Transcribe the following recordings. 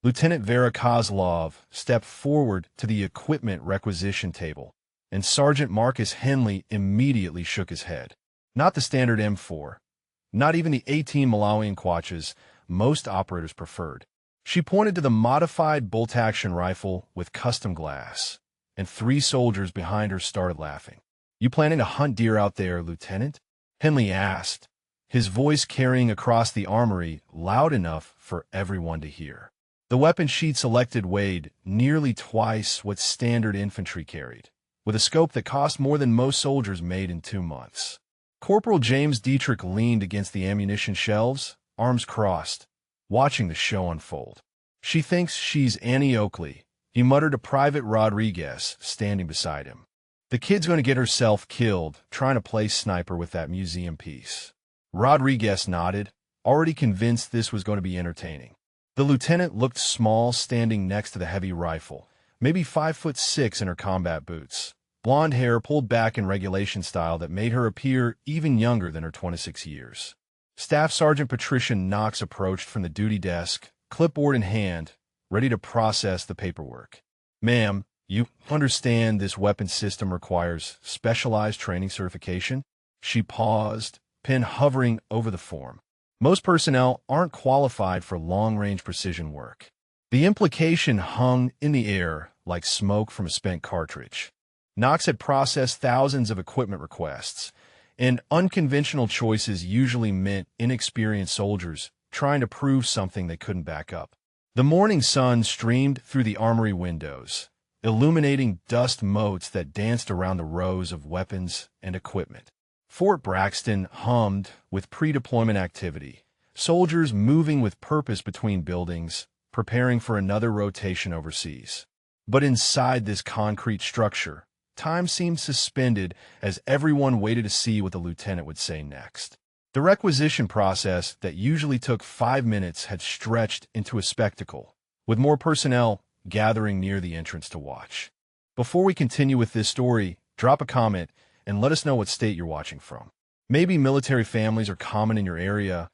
Lieutenant Vera Kozlov stepped forward to the equipment requisition table, and Sergeant Marcus Henley immediately shook his head. Not the standard M4, not even the 18 Malawian Quatches most operators preferred. She pointed to the modified bolt-action rifle with custom glass, and 3 soldiers behind her started laughing. "You planning to hunt deer out there, Lieutenant?" Henley asked, his voice carrying across the armory loud enough for everyone to hear. The weapon sheet selected weighed nearly twice what standard infantry carried, with a scope that cost more than most soldiers made in 2 months. Corporal James Dietrich leaned against the ammunition shelves, arms crossed, watching the show unfold. "She thinks she's Annie Oakley," he muttered to Private Rodriguez, standing beside him. "The kid's going to get herself killed trying to play sniper with that museum piece." Rodriguez nodded, already convinced this was going to be entertaining. The lieutenant looked small standing next to the heavy rifle, maybe 5'6" in her combat boots, blonde hair pulled back in regulation style that made her appear even younger than her 26 years. Staff Sergeant Patricia Knox approached from the duty desk, clipboard in hand, ready to process the paperwork. "Ma'am, you understand this weapon system requires specialized training certification?" She paused, pen hovering over the form. "Most personnel aren't qualified for long-range precision work." The implication hung in the air like smoke from a spent cartridge. Knox had processed thousands of equipment requests, and unconventional choices usually meant inexperienced soldiers trying to prove something they couldn't back up. The morning sun streamed through the armory windows, illuminating dust motes that danced around the rows of weapons and equipment. Fort Braxton hummed with pre-deployment activity, soldiers moving with purpose between buildings, preparing for another rotation overseas. But inside this concrete structure, time seemed suspended as everyone waited to see what the lieutenant would say next. The requisition process that usually took 5 minutes had stretched into a spectacle, with more personnel gathering near the entrance to watch. Before we continue with this story, drop a comment and let us know what state you're watching from. Maybe military families are common in your area,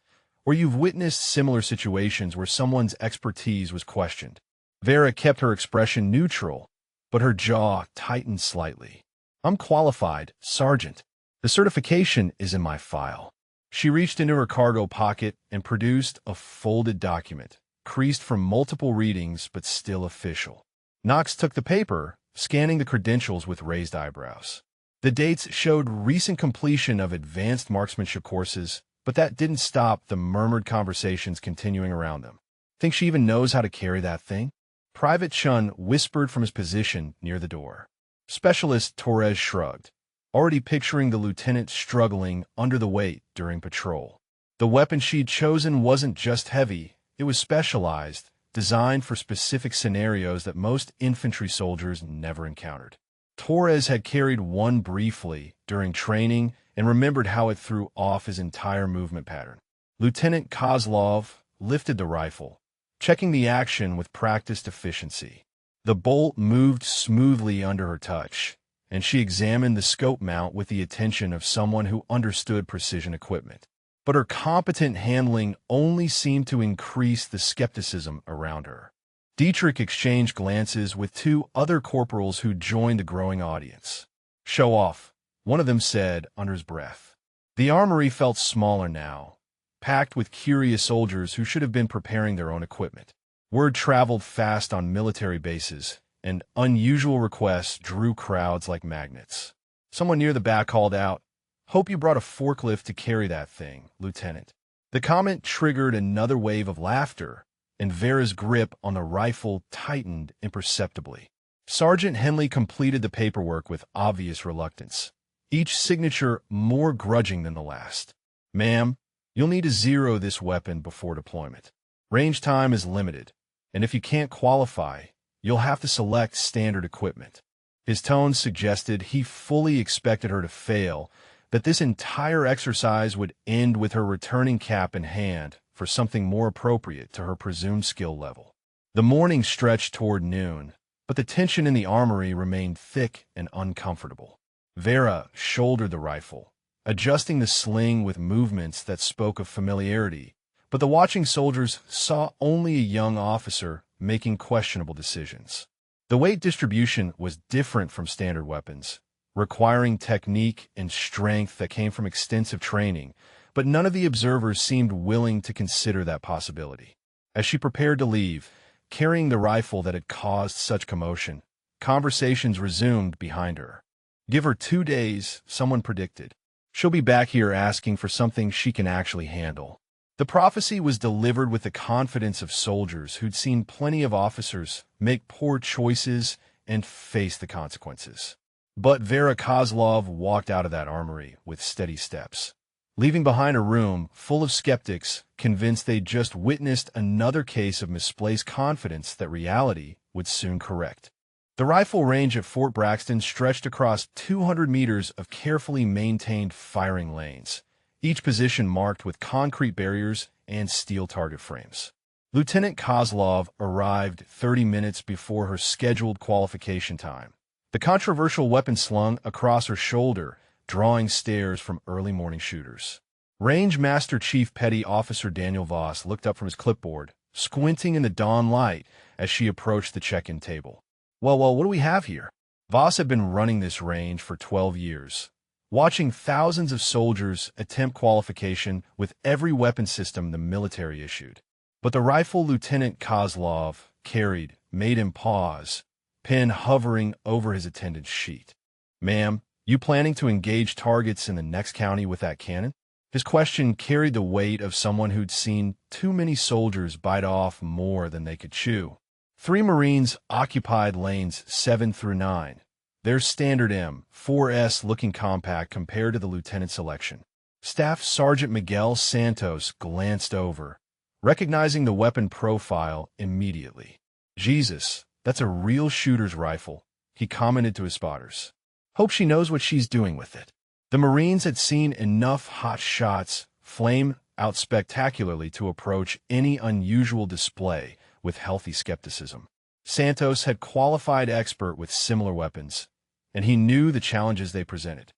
or you've witnessed similar situations where someone's expertise was questioned. Vera kept her expression neutral, but her jaw tightened slightly. "I'm qualified, Sergeant. The certification is in my file." She reached into her cargo pocket and produced a folded document, creased from multiple readings but still official. Knox took the paper, scanning the credentials with raised eyebrows. The dates showed recent completion of advanced marksmanship courses, but that didn't stop the murmured conversations continuing around them. "Think she even knows how to carry that thing?" Private Chun whispered from his position near the door. Specialist Torres shrugged, already picturing the lieutenant struggling under the weight during patrol. The weapon she'd chosen wasn't just heavy, it was specialized, designed for specific scenarios that most infantry soldiers never encountered. Torres had carried one briefly during training and remembered how it threw off his entire movement pattern. Lieutenant Kozlov lifted the rifle, checking the action with practiced efficiency. The bolt moved smoothly under her touch, and she examined the scope mount with the attention of someone who understood precision equipment. But her competent handling only seemed to increase the skepticism around her. Dietrich exchanged glances with 2 other corporals who joined the growing audience. "Show off," one of them said under his breath. The armory felt smaller now, packed with curious soldiers who should have been preparing their own equipment. Word traveled fast on military bases, and unusual requests drew crowds like magnets. Someone near the back called out, "Hope you brought a forklift to carry that thing, Lieutenant." The comment triggered another wave of laughter, and Vera's grip on the rifle tightened imperceptibly. Sergeant Henley completed the paperwork with obvious reluctance, each signature more grudging than the last. "Ma'am, you'll need to zero this weapon before deployment. Range time is limited, and if you can't qualify, you'll have to select standard equipment." His tone suggested he fully expected her to fail, that this entire exercise would end with her returning cap in hand for something more appropriate to her presumed skill level. The morning stretched toward noon, but the tension in the armory remained thick and uncomfortable. Vera shouldered the rifle, adjusting the sling with movements that spoke of familiarity, But the watching soldiers saw only a young officer making questionable decisions. The weight distribution was different from standard weapons, requiring technique and strength that came from extensive training, but none of the observers seemed willing to consider that possibility. As she prepared to leave, carrying the rifle that had caused such commotion, conversations resumed behind her. Give her 2 days, someone predicted. She'll be back here asking for something she can actually handle. The prophecy was delivered with the confidence of soldiers who'd seen plenty of officers make poor choices and face the consequences. But Vera Kozlov walked out of that armory with steady steps, leaving behind a room full of skeptics convinced they'd just witnessed another case of misplaced confidence that reality would soon correct. The rifle range at Fort Braxton stretched across 200 meters of carefully maintained firing lanes, each position marked with concrete barriers and steel target frames. Lieutenant Kozlov arrived 30 minutes before her scheduled qualification time, the controversial weapon slung across her shoulder, drawing stares from early morning shooters. Range Master Chief Petty Officer Daniel Voss looked up from his clipboard, squinting in the dawn light as she approached the check-in table. Well, what do we have here? Voss had been running this range for 12 years, watching thousands of soldiers attempt qualification with every weapon system the military issued. But the rifle Lieutenant Kozlov carried made him pause, pen hovering over his attendance sheet. Ma'am, you planning to engage targets in the next county with that cannon? His question carried the weight of someone who'd seen too many soldiers bite off more than they could chew. 3 Marines occupied lanes 7 through 9, their standard M4S looking compact compared to the lieutenant's selection. Staff Sergeant Miguel Santos glanced over, recognizing the weapon profile immediately. Jesus, that's a real shooter's rifle, he commented to his spotters. Hope she knows what she's doing with it. The Marines had seen enough hot shots flame out spectacularly to approach any unusual display with healthy skepticism. Santos had qualified expert with similar weapons, and he knew the challenges they presented.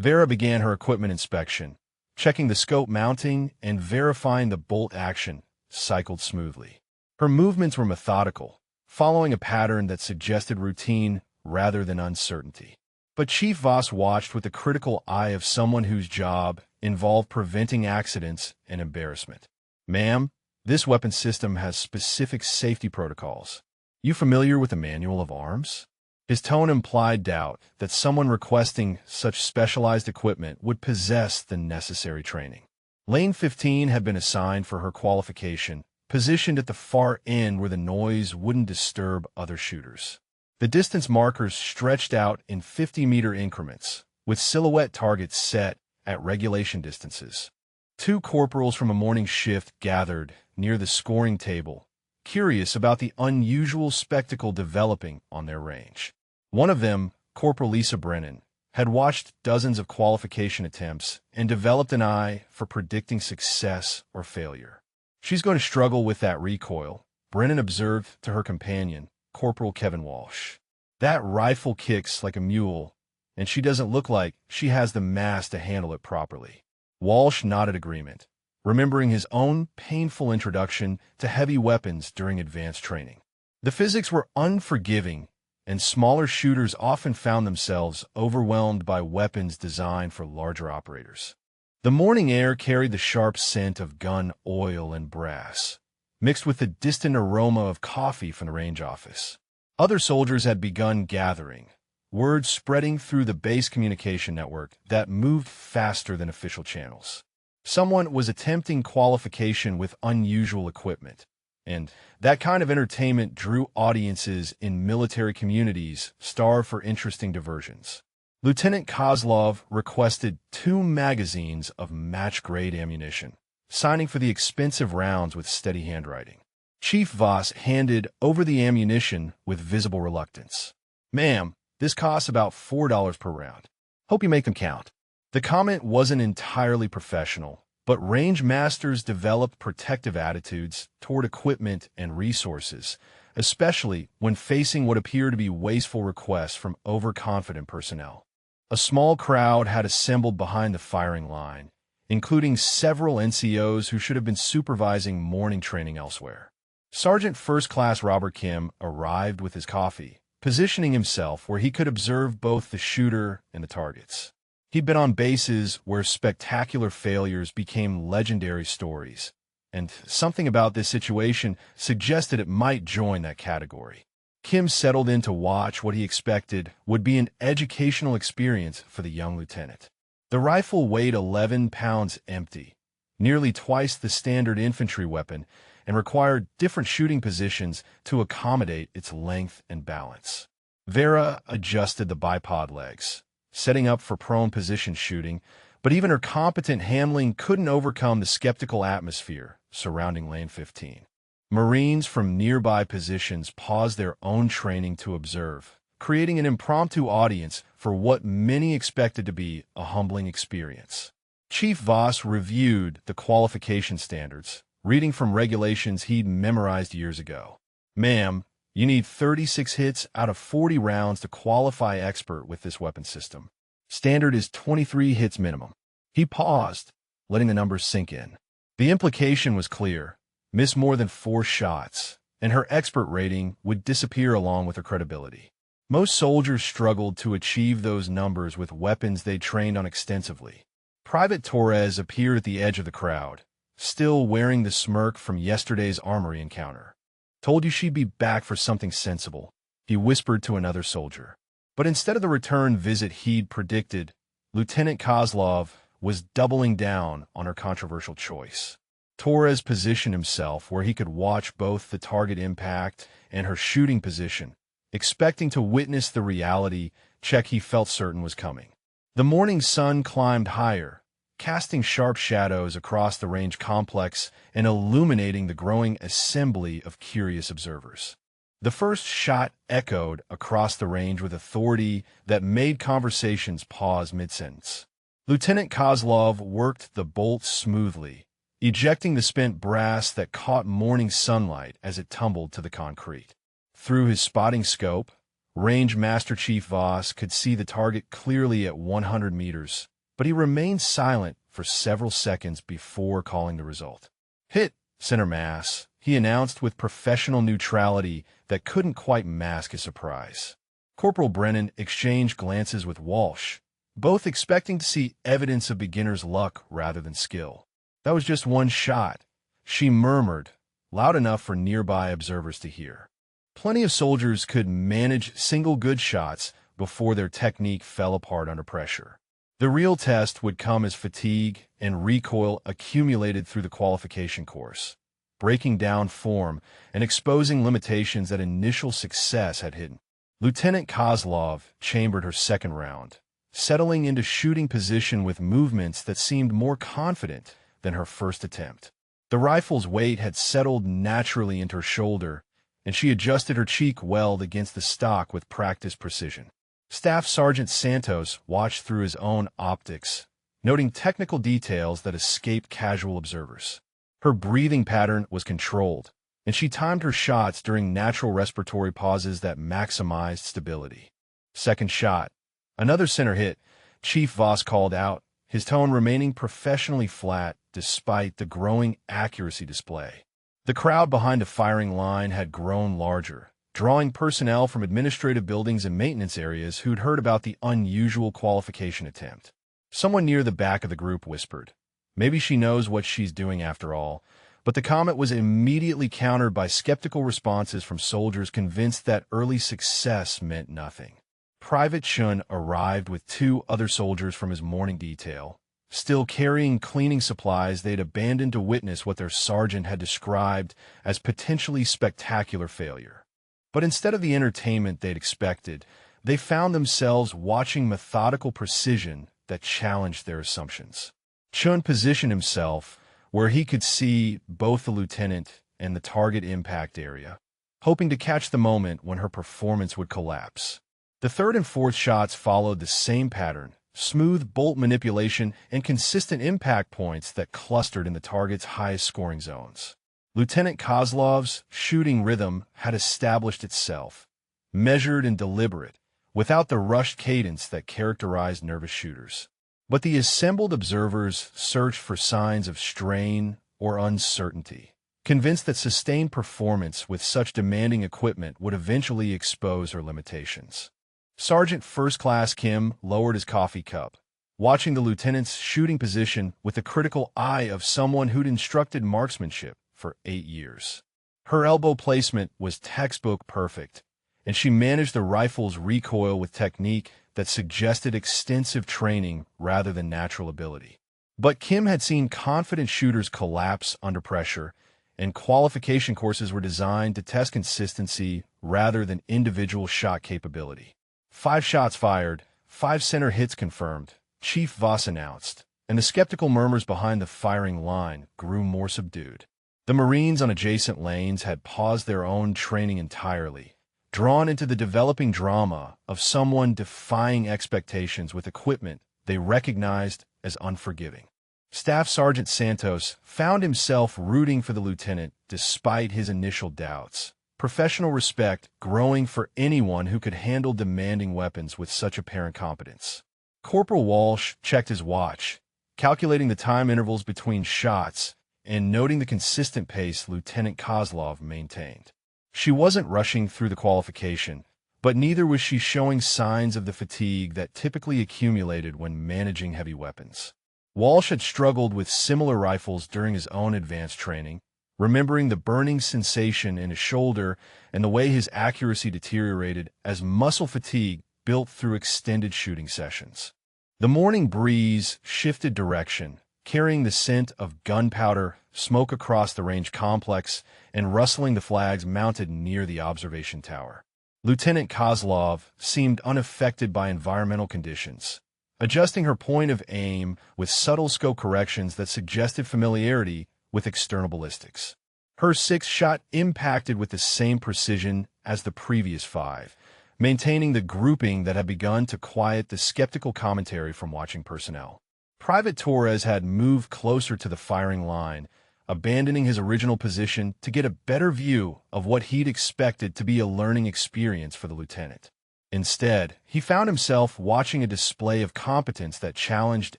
Vera began her equipment inspection, checking the scope mounting and verifying the bolt action cycled smoothly. Her movements were methodical, following a pattern that suggested routine rather than uncertainty. But Chief Voss watched with the critical eye of someone whose job involved preventing accidents and embarrassment. Ma'am, this weapon system has specific safety protocols. You familiar with the Manual of Arms? His tone implied doubt that someone requesting such specialized equipment would possess the necessary training. Lane 15 had been assigned for her qualification, positioned at the far end where the noise wouldn't disturb other shooters. The distance markers stretched out in 50-meter increments, with silhouette targets set at regulation distances. 2 corporals from a morning shift gathered near the scoring table, curious about the unusual spectacle developing on their range. One of them, Corporal Lisa Brennan, had watched dozens of qualification attempts and developed an eye for predicting success or failure. She's going to struggle with that recoil, Brennan observed to her companion, Corporal Kevin Walsh. That rifle kicks like a mule, and she doesn't look like she has the mass to handle it properly. Walsh nodded agreement, remembering his own painful introduction to heavy weapons during advanced training. The physics were unforgiving, and smaller shooters often found themselves overwhelmed by weapons designed for larger operators. The morning air carried the sharp scent of gun oil and brass, mixed with the distant aroma of coffee from the range office. Other soldiers had begun gathering, word spreading through the base communication network that moved faster than official channels. Someone was attempting qualification with unusual equipment, and that kind of entertainment drew audiences in military communities starved for interesting diversions. Lieutenant Kozlov requested 2 magazines of match-grade ammunition, signing for the expensive rounds with steady handwriting. Chief Voss handed over the ammunition with visible reluctance. Ma'am, this costs about $4 per round. Hope you make them count. The comment wasn't entirely professional, but range masters developed protective attitudes toward equipment and resources, especially when facing what appeared to be wasteful requests from overconfident personnel. A small crowd had assembled behind the firing line, including several NCOs who should have been supervising morning training elsewhere. Sergeant First Class Robert Kim arrived with his coffee, positioning himself where he could observe both the shooter and the targets. He'd been on bases where spectacular failures became legendary stories, and something about this situation suggested it might join that category. Kim settled in to watch what he expected would be an educational experience for the young lieutenant. The rifle weighed 11 pounds empty, nearly twice the standard infantry weapon, and required different shooting positions to accommodate its length and balance. Vera adjusted the bipod legs, setting up for prone position shooting, but even her competent handling couldn't overcome the skeptical atmosphere surrounding Lane 15. Marines from nearby positions paused their own training to observe, creating an impromptu audience for what many expected to be a humbling experience. Chief Voss reviewed the qualification standards, reading from regulations he'd memorized years ago. "Ma'am, you need 36 hits out of 40 rounds to qualify expert with this weapon system. Standard is 23 hits minimum." He paused, letting the numbers sink in. The implication was clear. Miss more than 4 shots, and her expert rating would disappear along with her credibility. Most soldiers struggled to achieve those numbers with weapons they trained on extensively. Private Torres appeared at the edge of the crowd, still wearing the smirk from yesterday's armory encounter. "Told you she'd be back for something sensible," he whispered to another soldier. But instead of the return visit he'd predicted, Lieutenant Kozlov was doubling down on her controversial choice. Torres positioned himself where he could watch both the target impact and her shooting position, expecting to witness the reality check he felt certain was coming. The morning sun climbed higher, casting sharp shadows across the range complex and illuminating the growing assembly of curious observers. The first shot echoed across the range with authority that made conversations pause mid-sentence. Lieutenant Kozlov worked the bolt smoothly, ejecting the spent brass that caught morning sunlight as it tumbled to the concrete. Through his spotting scope, Range Master Chief Voss could see the target clearly at 100 meters, but he remained silent for several seconds before calling the result. "Hit, center mass," he announced with professional neutrality that couldn't quite mask his surprise. Corporal Brennan exchanged glances with Walsh, both expecting to see evidence of beginner's luck rather than skill. "That was just one shot," she murmured, loud enough for nearby observers to hear. Plenty of soldiers could manage single good shots before their technique fell apart under pressure. The real test would come as fatigue and recoil accumulated through the qualification course, breaking down form and exposing limitations that initial success had hidden. Lieutenant Kozlov chambered her second round, settling into shooting position with movements that seemed more confident than her first attempt. The rifle's weight had settled naturally into her shoulder, and she adjusted her cheek weld against the stock with practiced precision. Staff Sergeant Santos watched through his own optics, noting technical details that escaped casual observers. Her breathing pattern was controlled, and she timed her shots during natural respiratory pauses that maximized stability. Second shot. Another center hit, Chief Voss called out, his tone remaining professionally flat despite the growing accuracy display. The crowd behind the firing line had grown larger, drawing personnel from administrative buildings and maintenance areas who'd heard about the unusual qualification attempt. Someone near the back of the group whispered, "Maybe she knows what she's doing after all," but the comment was immediately countered by skeptical responses from soldiers convinced that early success meant nothing. Private Chun arrived with 2 other soldiers from his morning detail, still carrying cleaning supplies they'd abandoned to witness what their sergeant had described as potentially spectacular failure. But instead of the entertainment they'd expected, they found themselves watching methodical precision that challenged their assumptions. Chun positioned himself where he could see both the lieutenant and the target impact area, hoping to catch the moment when her performance would collapse. The third and fourth shots followed the same pattern, smooth bolt manipulation and consistent impact points that clustered in the target's highest scoring zones. Lieutenant Kozlov's shooting rhythm had established itself, measured and deliberate, without the rushed cadence that characterized nervous shooters. But the assembled observers searched for signs of strain or uncertainty, convinced that sustained performance with such demanding equipment would eventually expose her limitations. Sergeant First Class Kim lowered his coffee cup, watching the lieutenant's shooting position with the critical eye of someone who'd instructed marksmanship for 8 years. Her elbow placement was textbook perfect, and she managed the rifle's recoil with technique that suggested extensive training rather than natural ability. But Kim had seen confident shooters collapse under pressure, and qualification courses were designed to test consistency rather than individual shot capability. 5 shots fired, 5 center hits confirmed, Chief Voss announced, and the skeptical murmurs behind the firing line grew more subdued. The Marines on adjacent lanes had paused their own training entirely, drawn into the developing drama of someone defying expectations with equipment they recognized as unforgiving. Staff Sergeant Santos found himself rooting for the lieutenant despite his initial doubts, professional respect growing for anyone who could handle demanding weapons with such apparent competence. Corporal Walsh checked his watch, calculating the time intervals between shots and noting the consistent pace Lieutenant Kozlov maintained. She wasn't rushing through the qualification, but neither was she showing signs of the fatigue that typically accumulated when managing heavy weapons. Walsh had struggled with similar rifles during his own advanced training, remembering the burning sensation in his shoulder and the way his accuracy deteriorated as muscle fatigue built through extended shooting sessions. The morning breeze shifted direction, carrying the scent of gunpowder, smoke across the range complex, and rustling the flags mounted near the observation tower. Lieutenant Kozlov seemed unaffected by environmental conditions, adjusting her point of aim with subtle scope corrections that suggested familiarity with external ballistics. Her 6th shot impacted with the same precision as the previous 5, maintaining the grouping that had begun to quiet the skeptical commentary from watching personnel. Private Torres had moved closer to the firing line, abandoning his original position to get a better view of what he'd expected to be a learning experience for the lieutenant. Instead, he found himself watching a display of competence that challenged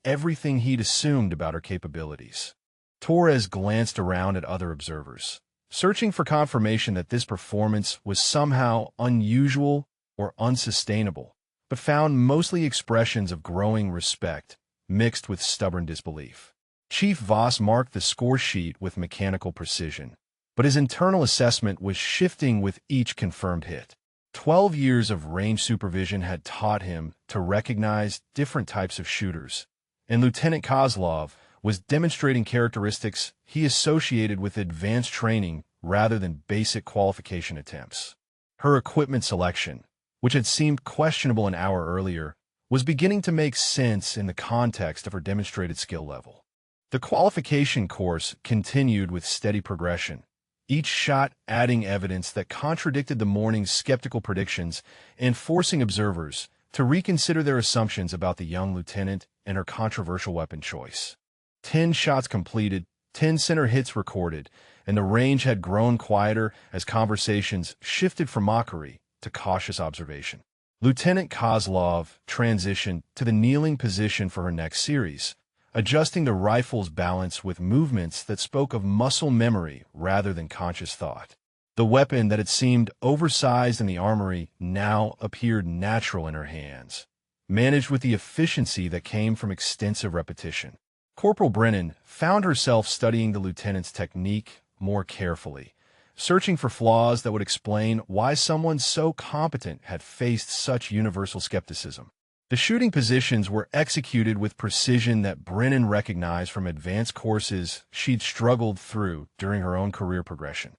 everything he'd assumed about her capabilities. Torres glanced around at other observers, searching for confirmation that this performance was somehow unusual or unsustainable, but found mostly expressions of growing respect mixed with stubborn disbelief. Chief Voss marked the score sheet with mechanical precision, but his internal assessment was shifting with each confirmed hit. 12 years of range supervision had taught him to recognize different types of shooters, and Lieutenant Kozlov was demonstrating characteristics he associated with advanced training rather than basic qualification attempts. Her equipment selection, which had seemed questionable an hour earlier, was beginning to make sense in the context of her demonstrated skill level. The qualification course continued with steady progression, each shot adding evidence that contradicted the morning's skeptical predictions and forcing observers to reconsider their assumptions about the young lieutenant and her controversial weapon choice. 10 shots completed, 10 center hits recorded, and the range had grown quieter as conversations shifted from mockery to cautious observation. Lieutenant Kozlov transitioned to the kneeling position for her next series, adjusting the rifle's balance with movements that spoke of muscle memory rather than conscious thought. The weapon that had seemed oversized in the armory now appeared natural in her hands, managed with the efficiency that came from extensive repetition. Corporal Brennan found herself studying the lieutenant's technique more carefully, searching for flaws that would explain why someone so competent had faced such universal skepticism. The shooting positions were executed with precision that Brennan recognized from advanced courses she'd struggled through during her own career progression.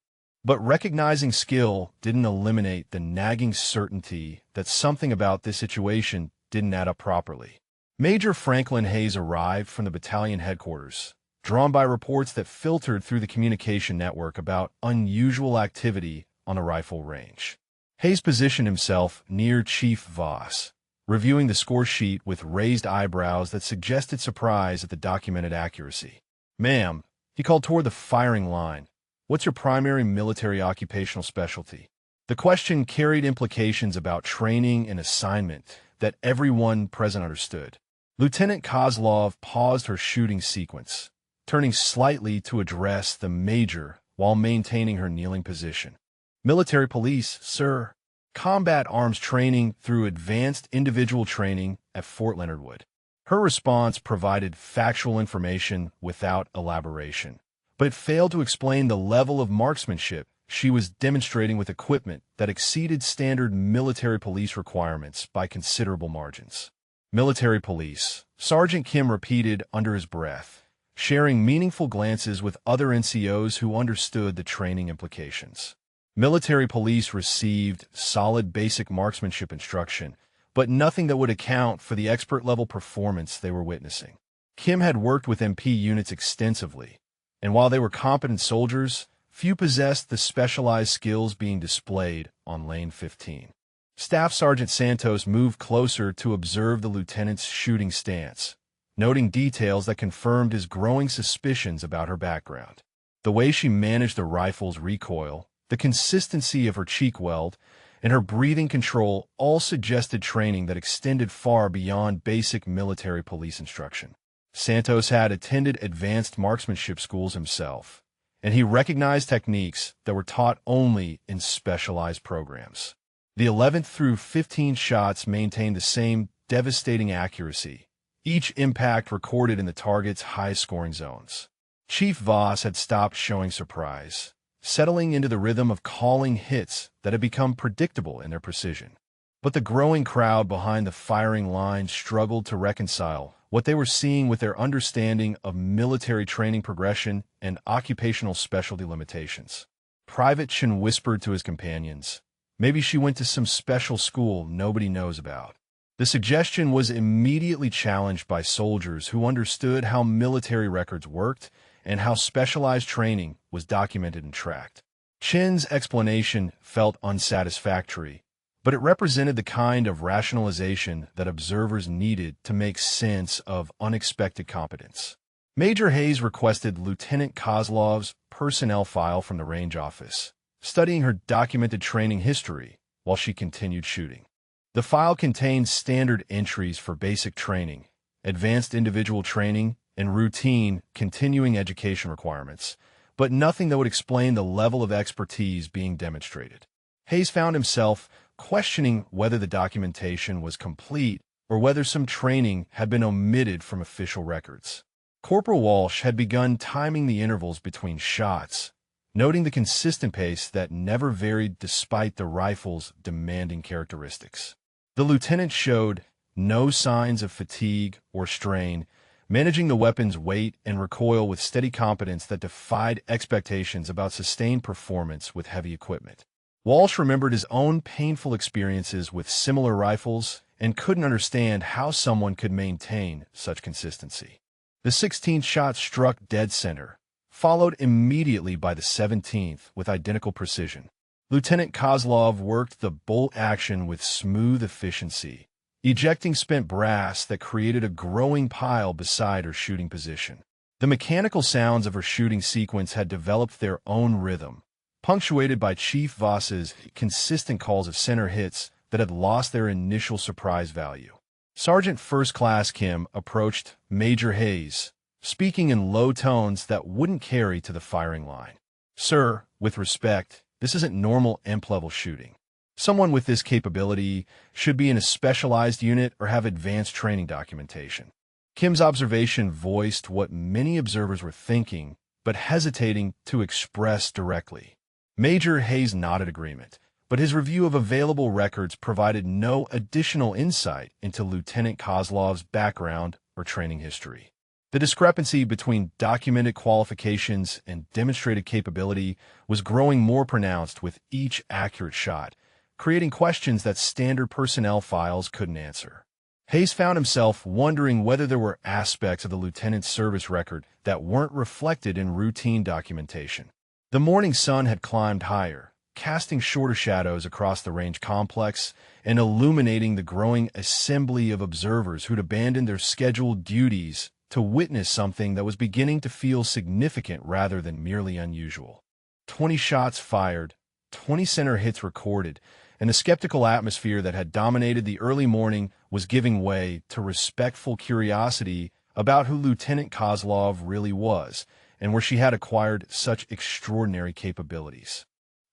But recognizing skill didn't eliminate the nagging certainty that something about this situation didn't add up properly. Major Franklin Hayes arrived from the battalion headquarters, drawn by reports that filtered through the communication network about unusual activity on the rifle range. Hayes positioned himself near Chief Voss, reviewing the score sheet with raised eyebrows that suggested surprise at the documented accuracy. "Ma'am," he called toward the firing line, "what's your primary military occupational specialty?" The question carried implications about training and assignment that everyone present understood. Lieutenant Kozlov paused her shooting sequence, turning slightly to address the major while maintaining her kneeling position. Military police, sir. Combat arms training through advanced individual training at Fort Leonard Wood. Her response provided factual information without elaboration, but it failed to explain the level of marksmanship she was demonstrating with equipment that exceeded standard military police requirements by considerable margins. Military police, Sergeant Kim repeated under his breath, sharing meaningful glances with other NCOs who understood the training implications. Military police received solid basic marksmanship instruction, but nothing that would account for the expert-level performance they were witnessing. Kim had worked with MP units extensively, and while they were competent soldiers, few possessed the specialized skills being displayed on Lane 15. Staff Sergeant Santos moved closer to observe the lieutenant's shooting stance, noting details that confirmed his growing suspicions about her background. The way she managed the rifle's recoil, the consistency of her cheek weld, and her breathing control all suggested training that extended far beyond basic military police instruction. Santos had attended advanced marksmanship schools himself, and he recognized techniques that were taught only in specialized programs. The 11th through 15 shots maintained the same devastating accuracy, each impact recorded in the target's high-scoring zones. Chief Voss had stopped showing surprise, settling into the rhythm of calling hits that had become predictable in their precision. But the growing crowd behind the firing line struggled to reconcile what they were seeing with their understanding of military training progression and occupational specialty limitations. Private Chen whispered to his companions, "Maybe she went to some special school nobody knows about." The suggestion was immediately challenged by soldiers who understood how military records worked and how specialized training was documented and tracked. Chen's explanation felt unsatisfactory, but it represented the kind of rationalization that observers needed to make sense of unexpected competence. Major Hayes requested Lieutenant Kozlov's personnel file from the range office, studying her documented training history while she continued shooting. The file contained standard entries for basic training, advanced individual training, and routine continuing education requirements, but nothing that would explain the level of expertise being demonstrated. Hayes found himself questioning whether the documentation was complete or whether some training had been omitted from official records. Corporal Walsh had begun timing the intervals between shots, noting the consistent pace that never varied despite the rifle's demanding characteristics. The lieutenant showed no signs of fatigue or strain, managing the weapon's weight and recoil with steady competence that defied expectations about sustained performance with heavy equipment. Walsh remembered his own painful experiences with similar rifles and couldn't understand how someone could maintain such consistency. The 16th shot struck dead center, followed immediately by the 17th with identical precision. Lieutenant Kozlov worked the bolt action with smooth efficiency, ejecting spent brass that created a growing pile beside her shooting position. The mechanical sounds of her shooting sequence had developed their own rhythm, punctuated by Chief Voss's consistent calls of center hits that had lost their initial surprise value. Sergeant First Class Kim approached Major Hayes, speaking in low tones that wouldn't carry to the firing line. "Sir, with respect, this isn't normal EMP-level shooting. Someone with this capability should be in a specialized unit or have advanced training documentation." Kim's observation voiced what many observers were thinking, but hesitating to express directly. Major Hayes nodded agreement, but his review of available records provided no additional insight into Lieutenant Kozlov's background or training history. The discrepancy between documented qualifications and demonstrated capability was growing more pronounced with each accurate shot, creating questions that standard personnel files couldn't answer. Hayes found himself wondering whether there were aspects of the lieutenant's service record that weren't reflected in routine documentation. The morning sun had climbed higher, casting shorter shadows across the range complex and illuminating the growing assembly of observers who'd abandoned their scheduled duties to witness something that was beginning to feel significant rather than merely unusual. 20 shots fired, 20 center hits recorded, and the skeptical atmosphere that had dominated the early morning was giving way to respectful curiosity about who Lieutenant Kozlov really was and where she had acquired such extraordinary capabilities.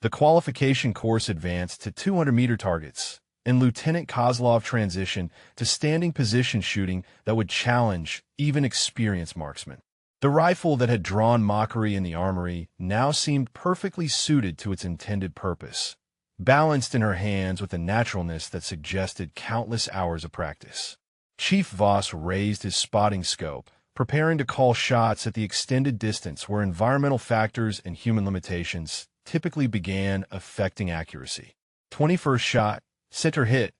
The qualification course advanced to 200-meter targets, and Lieutenant Kozlov transitioned to standing position shooting that would challenge even experienced marksmen. The rifle that had drawn mockery in the armory now seemed perfectly suited to its intended purpose, balanced in her hands with a naturalness that suggested countless hours of practice. Chief Voss raised his spotting scope, preparing to call shots at the extended distance where environmental factors and human limitations typically began affecting accuracy. 21st shot, center hit,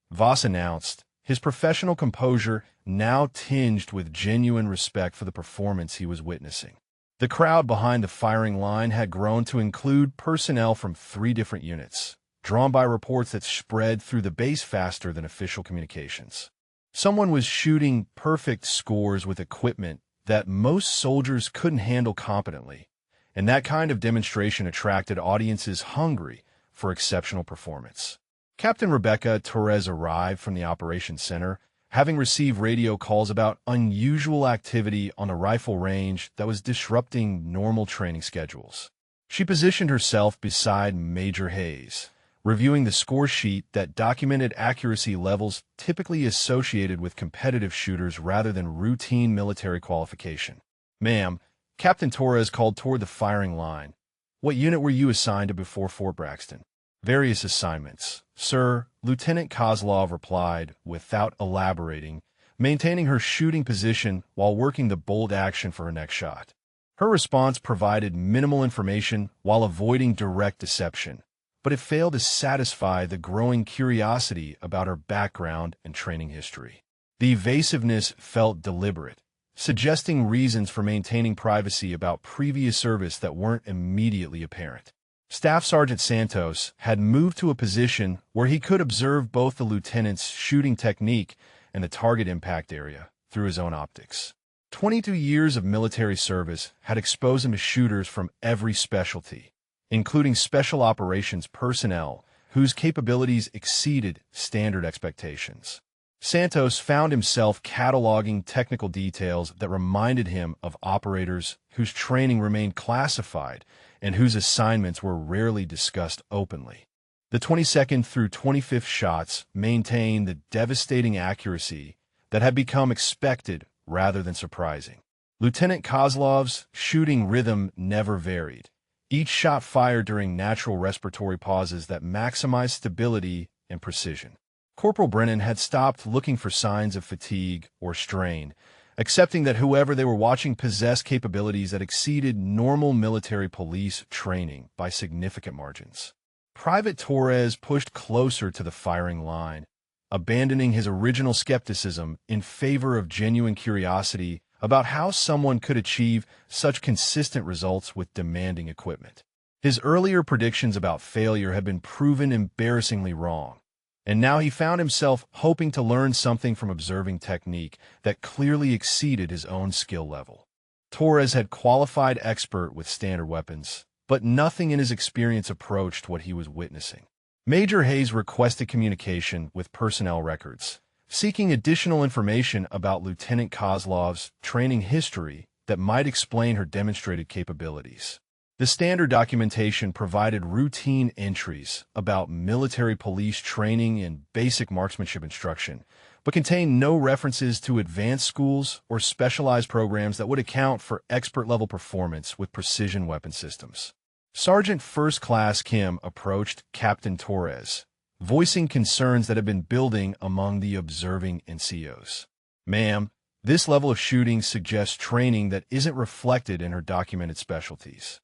Voss announced, his professional composure now tinged with genuine respect for the performance he was witnessing. The crowd behind the firing line had grown to include personnel from 3 different units, drawn by reports that spread through the base faster than official communications. Someone was shooting perfect scores with equipment that most soldiers couldn't handle competently, and that kind of demonstration attracted audiences hungry for exceptional performance. Captain Rebecca Torres arrived from the operations center, having received radio calls about unusual activity on the rifle range that was disrupting normal training schedules. She positioned herself beside Major Hayes, reviewing the score sheet that documented accuracy levels typically associated with competitive shooters rather than routine military qualification. "Ma'am," Captain Torres called toward the firing line. "What unit were you assigned to before Fort Braxton?" "Various assignments, sir," Lieutenant Kozlov replied without elaborating, maintaining her shooting position while working the bold action for her next shot. Her response provided minimal information while avoiding direct deception, but it failed to satisfy the growing curiosity about her background and training history. The evasiveness felt deliberate, suggesting reasons for maintaining privacy about previous service that weren't immediately apparent. Staff Sergeant Santos had moved to a position where he could observe both the lieutenant's shooting technique and the target impact area through his own optics. 22 years of military service had exposed him to shooters from every specialty, including special operations personnel whose capabilities exceeded standard expectations. Santos found himself cataloging technical details that reminded him of operators whose training remained classified and whose assignments were rarely discussed openly. The 22nd through 25th shots maintained the devastating accuracy that had become expected rather than surprising. Lieutenant Kozlov's shooting rhythm never varied, each shot fired during natural respiratory pauses that maximized stability and precision. Corporal Brennan had stopped looking for signs of fatigue or strain, accepting that whoever they were watching possessed capabilities that exceeded normal military police training by significant margins. Private Torres pushed closer to the firing line, abandoning his original skepticism in favor of genuine curiosity about how someone could achieve such consistent results with demanding equipment. His earlier predictions about failure had been proven embarrassingly wrong, and now he found himself hoping to learn something from observing technique that clearly exceeded his own skill level. Torres had qualified expert with standard weapons, but nothing in his experience approached what he was witnessing. Major Hayes requested communication with personnel records, seeking additional information about Lieutenant Kozlov's training history that might explain her demonstrated capabilities. The standard documentation provided routine entries about military police training and basic marksmanship instruction, but contained no references to advanced schools or specialized programs that would account for expert-level performance with precision weapon systems. Sergeant First Class Kim approached Captain Torres, voicing concerns that had been building among the observing NCOs. "Ma'am, this level of shooting suggests training that isn't reflected in her documented specialties.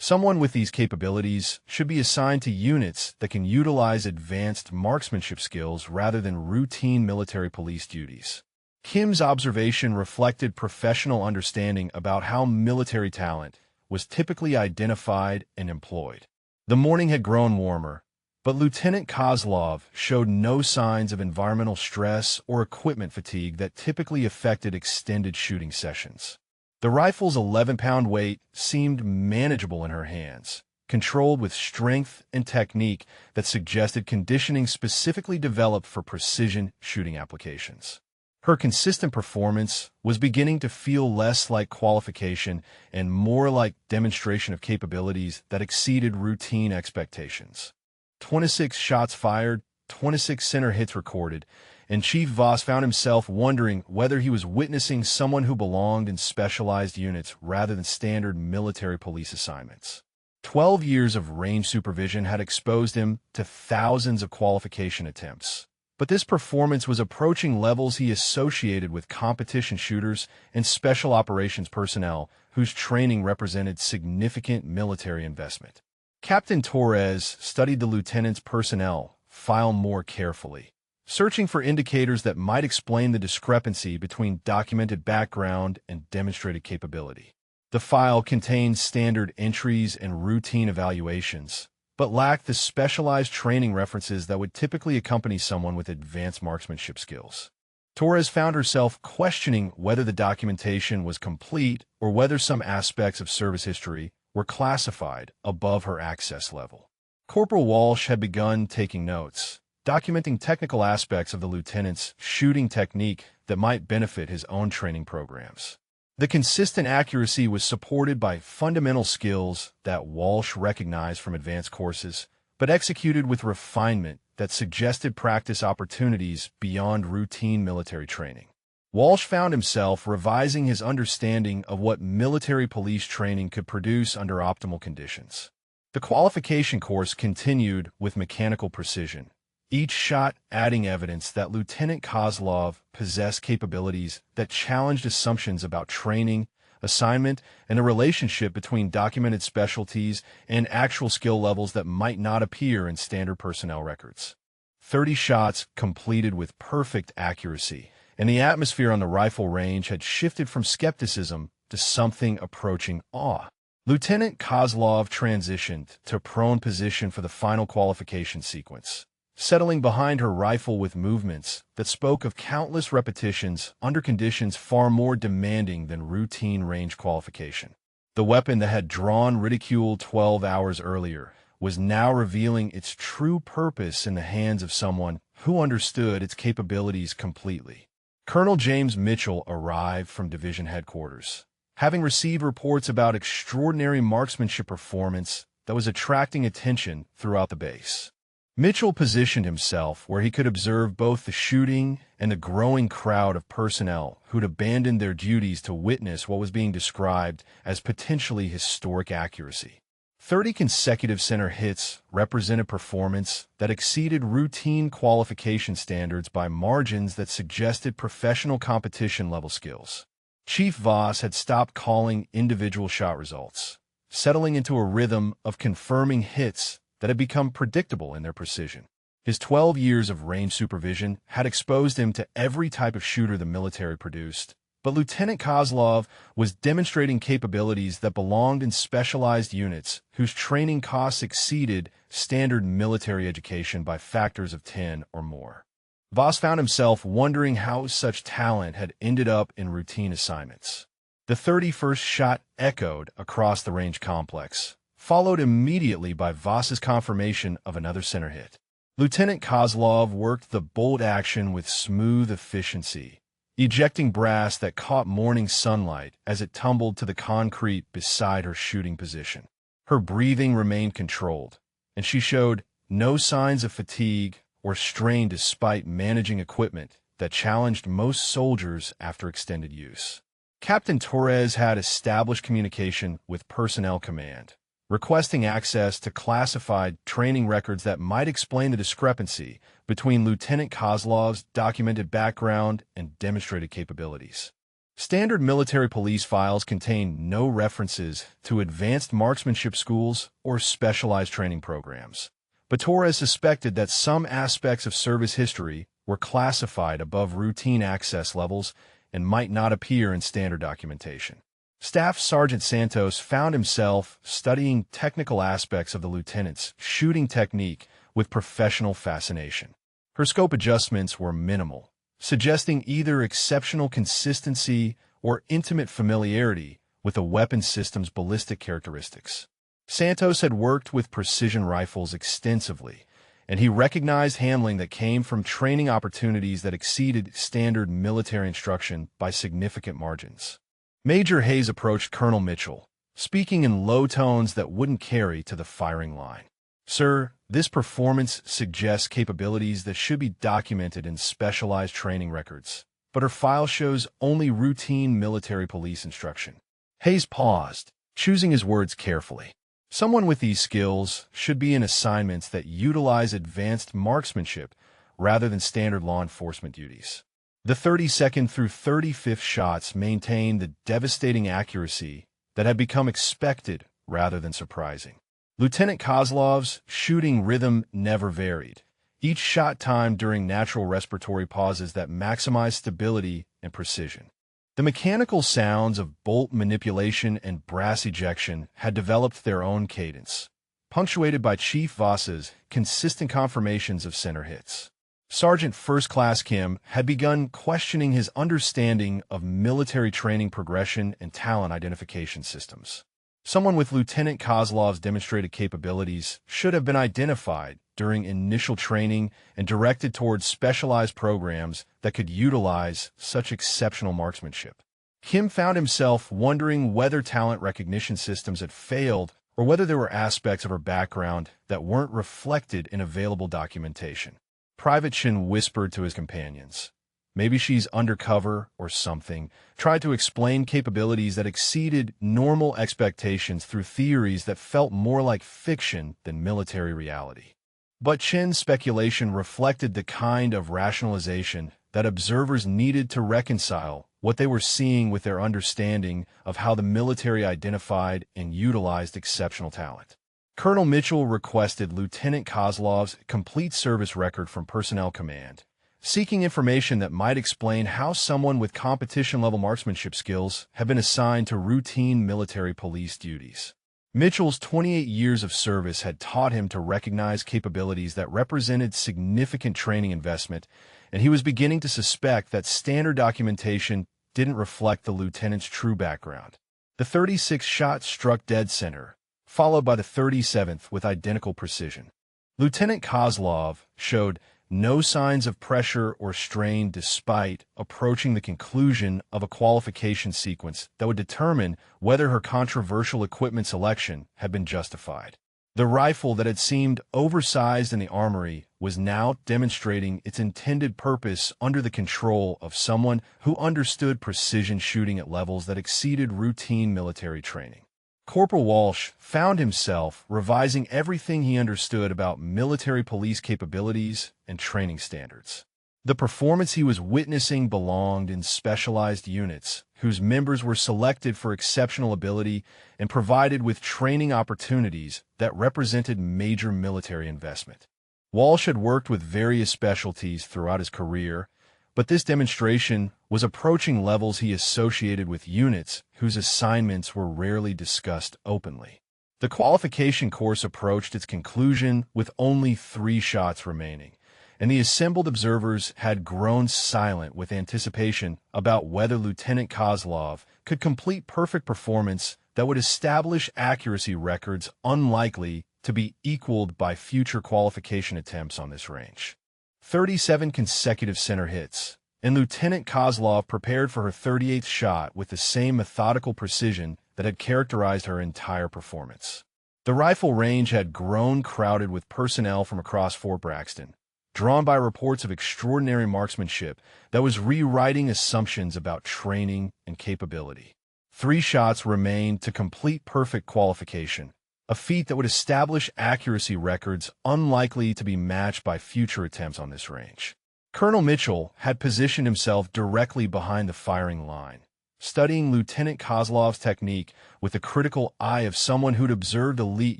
Someone with these capabilities should be assigned to units that can utilize advanced marksmanship skills rather than routine military police duties." Kim's observation reflected professional understanding about how military talent was typically identified and employed. The morning had grown warmer, but Lieutenant Kozlov showed no signs of environmental stress or equipment fatigue that typically affected extended shooting sessions. The rifle's 11-pound weight seemed manageable in her hands, controlled with strength and technique that suggested conditioning specifically developed for precision shooting applications. Her consistent performance was beginning to feel less like qualification and more like demonstration of capabilities that exceeded routine expectations. 26 shots fired, 26 center hits recorded, and Chief Voss found himself wondering whether he was witnessing someone who belonged in specialized units rather than standard military police assignments. 12 years of range supervision had exposed him to thousands of qualification attempts. But this performance was approaching levels he associated with competition shooters and special operations personnel whose training represented significant military investment. Captain Torres studied the lieutenant's personnel file more carefully, searching for indicators that might explain the discrepancy between documented background and demonstrated capability. The file contained standard entries and routine evaluations, but lacked the specialized training references that would typically accompany someone with advanced marksmanship skills. Torres found herself questioning whether the documentation was complete or whether some aspects of service history were classified above her access level. Corporal Walsh had begun taking notes, documenting technical aspects of the lieutenant's shooting technique that might benefit his own training programs. The consistent accuracy was supported by fundamental skills that Walsh recognized from advanced courses, but executed with refinement that suggested practice opportunities beyond routine military training. Walsh found himself revising his understanding of what military police training could produce under optimal conditions. The qualification course continued with mechanical precision, each shot adding evidence that Lieutenant Kozlov possessed capabilities that challenged assumptions about training, assignment, and the relationship between documented specialties and actual skill levels that might not appear in standard personnel records. 30 shots completed with perfect accuracy, and the atmosphere on the rifle range had shifted from skepticism to something approaching awe. Lieutenant Kozlov transitioned to prone position for the final qualification sequence, settling behind her rifle with movements that spoke of countless repetitions under conditions far more demanding than routine range qualification. The weapon that had drawn ridicule 12 hours earlier was now revealing its true purpose in the hands of someone who understood its capabilities completely. Colonel James Mitchell arrived from division headquarters, having received reports about extraordinary marksmanship performance that was attracting attention throughout the base. Mitchell positioned himself where he could observe both the shooting and the growing crowd of personnel who'd abandoned their duties to witness what was being described as potentially historic accuracy. 30 consecutive center hits represented performance that exceeded routine qualification standards by margins that suggested professional competition-level skills. Chief Voss had stopped calling individual shot results, settling into a rhythm of confirming hits that had become predictable in their precision. His 12 years of range supervision had exposed him to every type of shooter the military produced, but Lieutenant Kozlov was demonstrating capabilities that belonged in specialized units whose training costs exceeded standard military education by factors of 10 or more. Voss found himself wondering how such talent had ended up in routine assignments. The 31st shot echoed across the range complex, followed immediately by Voss's confirmation of another center hit. Lieutenant Kozlov worked the bolt action with smooth efficiency, ejecting brass that caught morning sunlight as it tumbled to the concrete beside her shooting position. Her breathing remained controlled, and she showed no signs of fatigue or strain despite managing equipment that challenged most soldiers after extended use. Captain Torres had established communication with Personnel Command, requesting access to classified training records that might explain the discrepancy between Lieutenant Kozlov's documented background and demonstrated capabilities. Standard military police files contain no references to advanced marksmanship schools or specialized training programs, but Torres suspected that some aspects of service history were classified above routine access levels and might not appear in standard documentation. Staff Sergeant Santos found himself studying technical aspects of the lieutenant's shooting technique with professional fascination. Her scope adjustments were minimal, suggesting either exceptional consistency or intimate familiarity with the weapon system's ballistic characteristics. Santos had worked with precision rifles extensively, and he recognized handling that came from training opportunities that exceeded standard military instruction by significant margins. Major Hayes approached Colonel Mitchell, speaking in low tones that wouldn't carry to the firing line. "Sir, this performance suggests capabilities that should be documented in specialized training records, but her file shows only routine military police instruction." Hayes paused, choosing his words carefully. Someone with these skills should be in assignments that utilize advanced marksmanship rather than standard law enforcement duties. The 32nd through 35th shots maintained the devastating accuracy that had become expected rather than surprising. Lieutenant Kozlov's shooting rhythm never varied, each shot timed during natural respiratory pauses that maximized stability and precision. The mechanical sounds of bolt manipulation and brass ejection had developed their own cadence, punctuated by Chief Voss's consistent confirmations of center hits. Sergeant First Class Kim had begun questioning his understanding of military training progression and talent identification systems. Someone with Lieutenant Kozlov's demonstrated capabilities should have been identified during initial training and directed towards specialized programs that could utilize such exceptional marksmanship. Kim found himself wondering whether talent recognition systems had failed or whether there were aspects of her background that weren't reflected in available documentation. Private Shin whispered to his companions, "Maybe she's undercover or something," tried to explain capabilities that exceeded normal expectations through theories that felt more like fiction than military reality. But Chin's speculation reflected the kind of rationalization that observers needed to reconcile what they were seeing with their understanding of how the military identified and utilized exceptional talent. Colonel Mitchell requested Lieutenant Kozlov's complete service record from Personnel Command, seeking information that might explain how someone with competition-level marksmanship skills had been assigned to routine military police duties. Mitchell's 28 years of service had taught him to recognize capabilities that represented significant training investment, and he was beginning to suspect that standard documentation didn't reflect the lieutenant's true background. The 36th shot struck dead center, followed by the 37th with identical precision. Lieutenant Kozlov showed no signs of pressure or strain despite approaching the conclusion of a qualification sequence that would determine whether her controversial equipment selection had been justified. The rifle that had seemed oversized in the armory was now demonstrating its intended purpose under the control of someone who understood precision shooting at levels that exceeded routine military training. Corporal Walsh found himself revising everything he understood about military police capabilities and training standards. The performance he was witnessing belonged in specialized units whose members were selected for exceptional ability and provided with training opportunities that represented major military investment. Walsh had worked with various specialties throughout his career, but this demonstration was approaching levels he associated with units whose assignments were rarely discussed openly. The qualification course approached its conclusion with only 3 shots remaining, and the assembled observers had grown silent with anticipation about whether Lieutenant Kozlov could complete perfect performance that would establish accuracy records unlikely to be equaled by future qualification attempts on this range. 37 consecutive center hits, and Lieutenant Kozlov prepared for her 38th shot with the same methodical precision that had characterized her entire performance. The rifle range had grown crowded with personnel from across Fort Braxton, drawn by reports of extraordinary marksmanship that was rewriting assumptions about training and capability. 3 shots remained to complete perfect qualification, a feat that would establish accuracy records unlikely to be matched by future attempts on this range. Colonel Mitchell had positioned himself directly behind the firing line, studying Lieutenant Kozlov's technique with the critical eye of someone who'd observed elite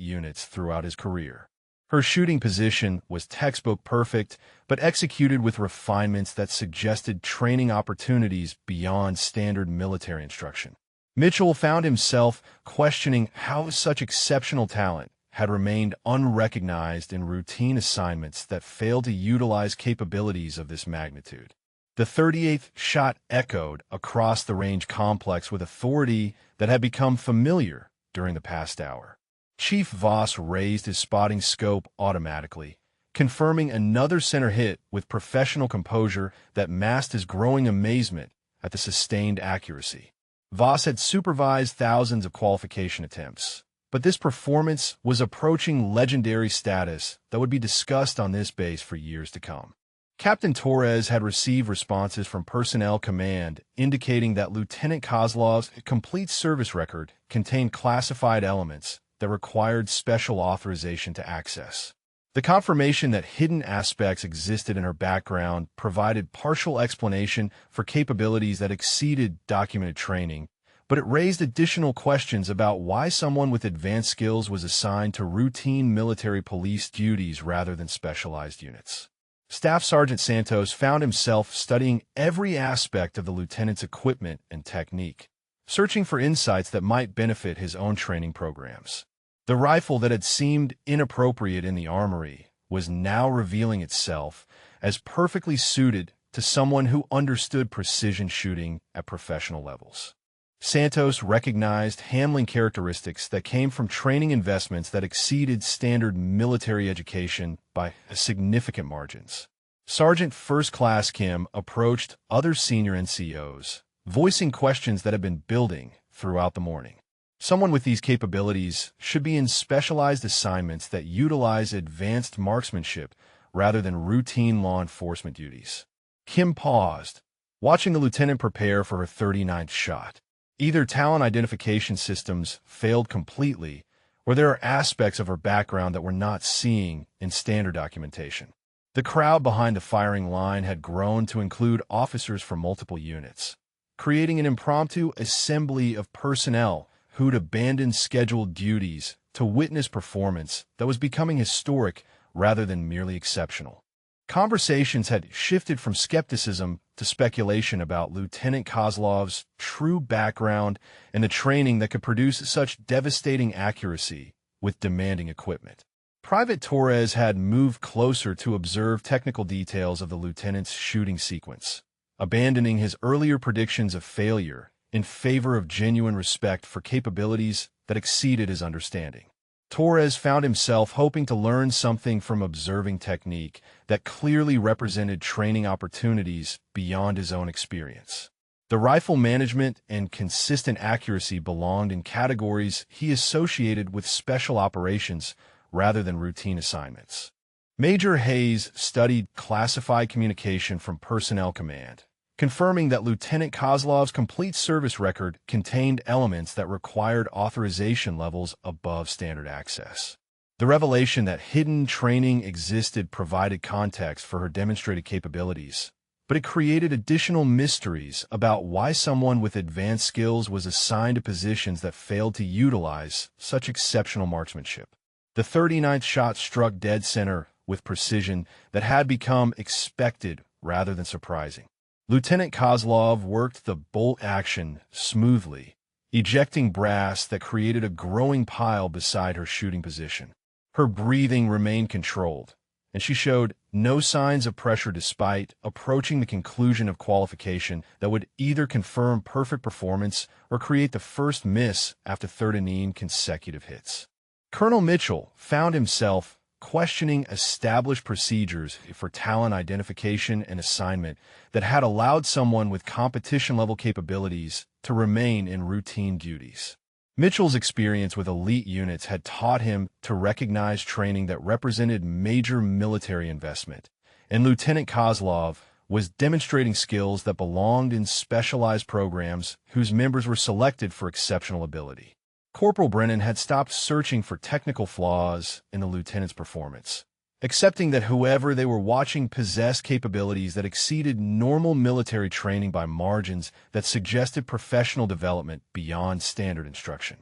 units throughout his career. Her shooting position was textbook perfect, but executed with refinements that suggested training opportunities beyond standard military instruction. Mitchell found himself questioning how such exceptional talent had remained unrecognized in routine assignments that failed to utilize capabilities of this magnitude. The 38th shot echoed across the range complex with authority that had become familiar during the past hour. Chief Voss raised his spotting scope automatically, confirming another center hit with professional composure that masked his growing amazement at the sustained accuracy. Voss had supervised thousands of qualification attempts, but this performance was approaching legendary status that would be discussed on this base for years to come. Captain Torres had received responses from Personnel Command indicating that Lieutenant Kozlov's complete service record contained classified elements that required special authorization to access. The confirmation that hidden aspects existed in her background provided partial explanation for capabilities that exceeded documented training, but it raised additional questions about why someone with advanced skills was assigned to routine military police duties rather than specialized units. Staff Sergeant Santos found himself studying every aspect of the lieutenant's equipment and technique, searching for insights that might benefit his own training programs. The rifle that had seemed inappropriate in the armory was now revealing itself as perfectly suited to someone who understood precision shooting at professional levels. Santos recognized handling characteristics that came from training investments that exceeded standard military education by significant margins. Sergeant First Class Kim approached other senior NCOs, voicing questions that had been building throughout the morning. Someone with these capabilities should be in specialized assignments that utilize advanced marksmanship rather than routine law enforcement duties. Kim paused, watching the lieutenant prepare for her 39th shot. Either talent identification systems failed completely, or there are aspects of her background that we're not seeing in standard documentation. The crowd behind the firing line had grown to include officers from multiple units, creating an impromptu assembly of personnel who'd abandoned scheduled duties to witness performance that was becoming historic rather than merely exceptional. Conversations had shifted from skepticism to speculation about Lieutenant Kozlov's true background and the training that could produce such devastating accuracy with demanding equipment. Private Torres had moved closer to observe technical details of the lieutenant's shooting sequence, abandoning his earlier predictions of failure in favor of genuine respect for capabilities that exceeded his understanding. Torres found himself hoping to learn something from observing technique that clearly represented training opportunities beyond his own experience. The rifle management and consistent accuracy belonged in categories he associated with special operations rather than routine assignments. Major Hayes studied classified communication from Personnel Command, confirming that Lieutenant Kozlov's complete service record contained elements that required authorization levels above standard access. The revelation that hidden training existed provided context for her demonstrated capabilities, but it created additional mysteries about why someone with advanced skills was assigned to positions that failed to utilize such exceptional marksmanship. The 39th shot struck dead center with precision that had become expected rather than surprising. Lieutenant Kozlov worked the bolt action smoothly, ejecting brass that created a growing pile beside her shooting position. Her breathing remained controlled, and she showed no signs of pressure despite approaching the conclusion of qualification that would either confirm perfect performance or create the first miss after 39 consecutive hits. Colonel Mitchell found himself questioning established procedures for talent identification and assignment that had allowed someone with competition-level capabilities to remain in routine duties. Mitchell's experience with elite units had taught him to recognize training that represented major military investment, and Lieutenant Kozlov was demonstrating skills that belonged in specialized programs whose members were selected for exceptional ability. Corporal Brennan had stopped searching for technical flaws in the lieutenant's performance, accepting that whoever they were watching possessed capabilities that exceeded normal military training by margins that suggested professional development beyond standard instruction.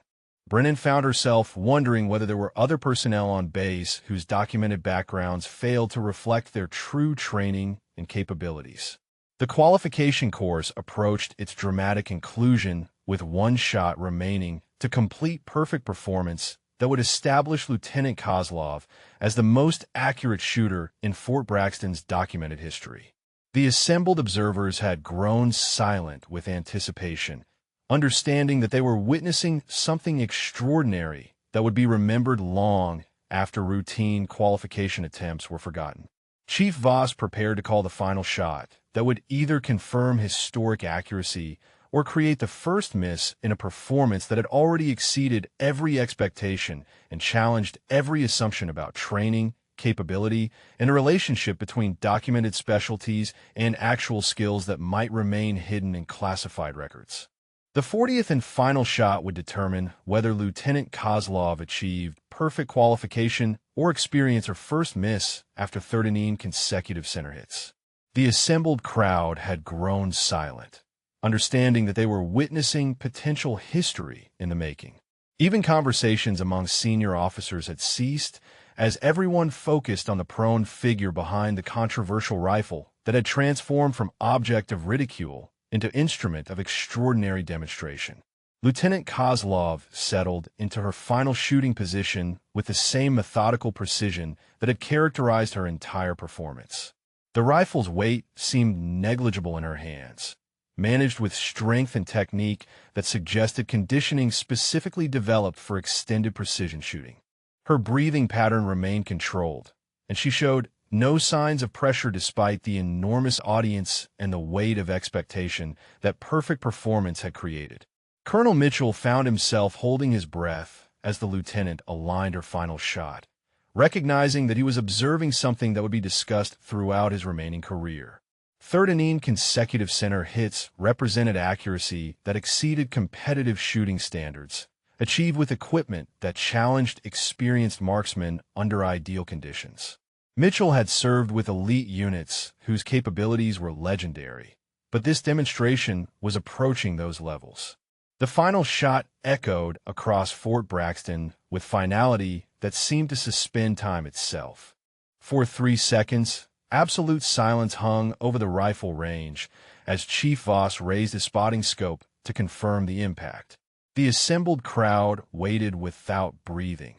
Brennan found herself wondering whether there were other personnel on base whose documented backgrounds failed to reflect their true training and capabilities. The qualification course approached its dramatic conclusion with one shot remaining to complete perfect performance that would establish Lieutenant Kozlov as the most accurate shooter in Fort Braxton's documented history. The assembled observers had grown silent with anticipation, understanding that they were witnessing something extraordinary that that would be remembered long after routine qualification attempts were forgotten. Chief Voss prepared to call the final shot that would either confirm historic accuracy or create the first miss in a performance that had already exceeded every expectation and challenged every assumption about training, capability, and a relationship between documented specialties and actual skills that might remain hidden in classified records. The 40th and final shot would determine whether Lieutenant Kozlov achieved perfect qualification or experienced her first miss after 13 consecutive center hits. The assembled crowd had grown silent, understanding that they were witnessing potential history in the making. Even conversations among senior officers had ceased as everyone focused on the prone figure behind the controversial rifle that had transformed from object of ridicule into instrument of extraordinary demonstration. Lieutenant Kozlov settled into her final shooting position with the same methodical precision that had characterized her entire performance. The rifle's weight seemed negligible in her hands, managed with strength and technique that suggested conditioning specifically developed for extended precision shooting. Her breathing pattern remained controlled, and she showed no signs of pressure despite the enormous audience and the weight of expectation that perfect performance had created. Colonel Mitchell found himself holding his breath as the lieutenant aligned her final shot, recognizing that he was observing something that would be discussed throughout his remaining career. 13 consecutive center hits represented accuracy that exceeded competitive shooting standards, achieved with equipment that challenged experienced marksmen under ideal conditions. Mitchell had served with elite units whose capabilities were legendary, but this demonstration was approaching those levels. The final shot echoed across Fort Braxton with finality that seemed to suspend time itself. For 3 seconds, absolute silence hung over the rifle range as Chief Voss raised his spotting scope to confirm the impact. The assembled crowd waited without breathing,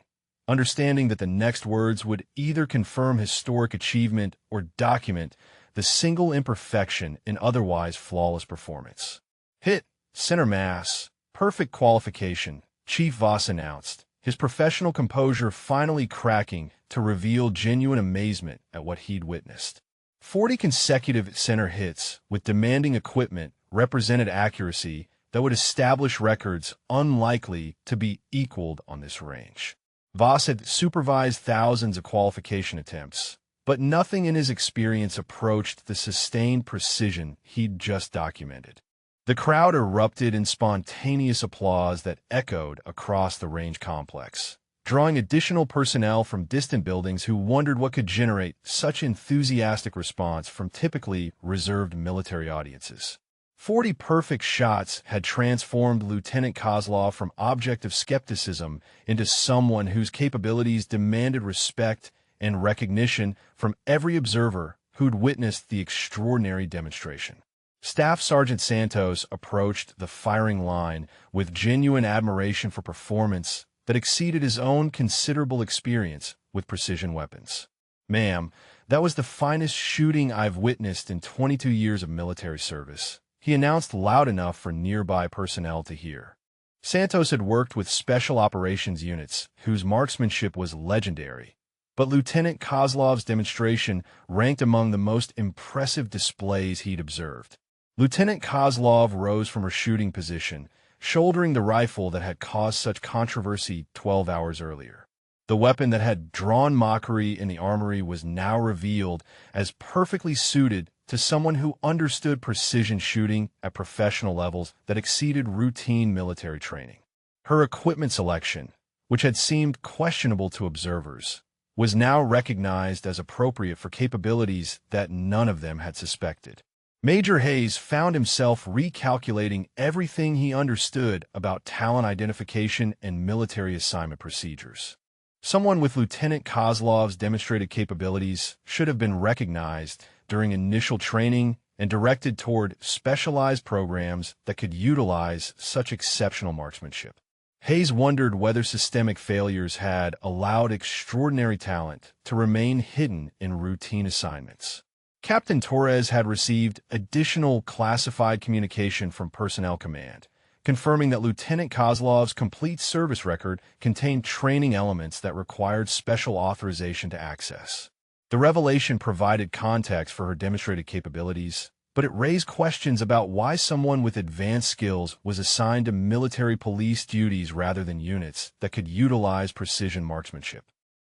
understanding that the next words would either confirm historic achievement or document the single imperfection in otherwise flawless performance. Hit, center mass, perfect qualification, Chief Voss announced, his professional composure finally cracking to reveal genuine amazement at what he'd witnessed. 40 consecutive center hits with demanding equipment represented accuracy that would establish records unlikely to be equaled on this range. Voss had supervised thousands of qualification attempts, but nothing in his experience approached the sustained precision he'd just documented. The crowd erupted in spontaneous applause that echoed across the range complex, drawing additional personnel from distant buildings who wondered what could generate such enthusiastic response from typically reserved military audiences. 40 perfect shots had transformed Lieutenant Kozlov from object of skepticism into someone whose capabilities demanded respect and recognition from every observer who'd witnessed the extraordinary demonstration. Staff Sergeant Santos approached the firing line with genuine admiration for performance that exceeded his own considerable experience with precision weapons. "Ma'am, that was the finest shooting I've witnessed in 22 years of military service," he announced loud enough for nearby personnel to hear. Santos had worked with special operations units whose marksmanship was legendary, but Lieutenant Kozlov's demonstration ranked among the most impressive displays he'd observed. Lieutenant Kozlov rose from her shooting position, shouldering the rifle that had caused such controversy 12 hours earlier. The weapon that had drawn mockery in the armory was now revealed as perfectly suited to someone who understood precision shooting at professional levels that exceeded routine military training. Her equipment selection, which had seemed questionable to observers, was now recognized as appropriate for capabilities that none of them had suspected. Major Hayes found himself recalculating everything he understood about talent identification and military assignment procedures. Someone with Lieutenant Kozlov's demonstrated capabilities should have been recognized during initial training and directed toward specialized programs that could utilize such exceptional marksmanship. Hayes wondered whether systemic failures had allowed extraordinary talent to remain hidden in routine assignments. Captain Torres had received additional classified communication from Personnel Command, confirming that Lieutenant Kozlov's complete service record contained training elements that required special authorization to access. The revelation provided context for her demonstrated capabilities, but it raised questions about why someone with advanced skills was assigned to military police duties rather than units that could utilize precision marksmanship.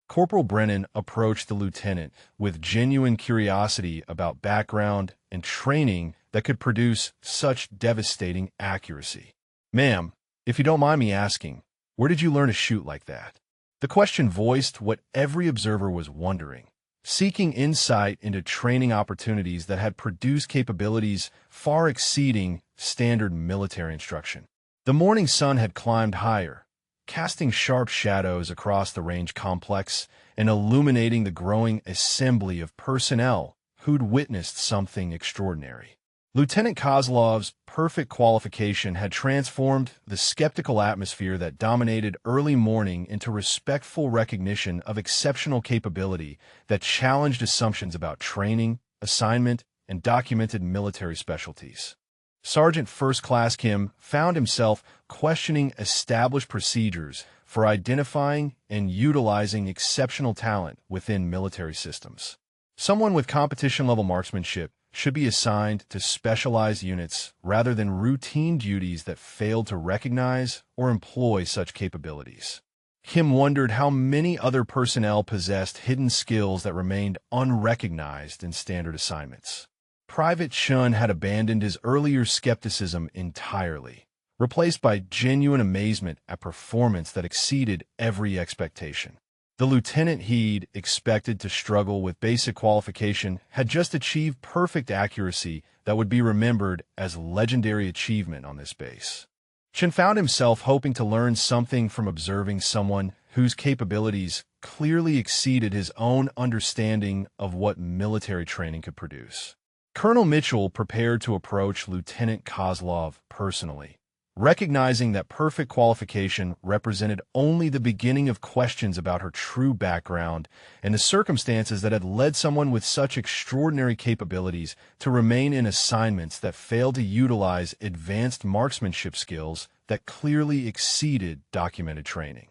Corporal Brennan approached the lieutenant with genuine curiosity about background and training that could produce such devastating accuracy. "Ma'am, if you don't mind me asking, where did you learn to shoot like that?" The question voiced what every observer was wondering, seeking insight into training opportunities that had produced capabilities far exceeding standard military instruction. The morning sun had climbed higher, casting sharp shadows across the range complex and illuminating the growing assembly of personnel who'd witnessed something extraordinary. Lieutenant Kozlov's perfect qualification had transformed the skeptical atmosphere that dominated early morning into respectful recognition of exceptional capability that challenged assumptions about training, assignment, and documented military specialties. Sergeant First Class Kim found himself questioning established procedures for identifying and utilizing exceptional talent within military systems. Someone with competition-level marksmanship should be assigned to specialized units rather than routine duties that failed to recognize or employ such capabilities. Kim wondered how many other personnel possessed hidden skills that remained unrecognized in standard assignments. Private Chun had abandoned his earlier skepticism entirely, replaced by genuine amazement at performance that exceeded every expectation. The lieutenant he'd expected to struggle with basic qualification had just achieved perfect accuracy that would be remembered as legendary achievement on this base. Chen found himself hoping to learn something from observing someone whose capabilities clearly exceeded his own understanding of what military training could produce. Colonel Mitchell prepared to approach Lieutenant Kozlov personally, recognizing that perfect qualification represented only the beginning of questions about her true background and the circumstances that had led someone with such extraordinary capabilities to remain in assignments that failed to utilize advanced marksmanship skills that clearly exceeded documented training.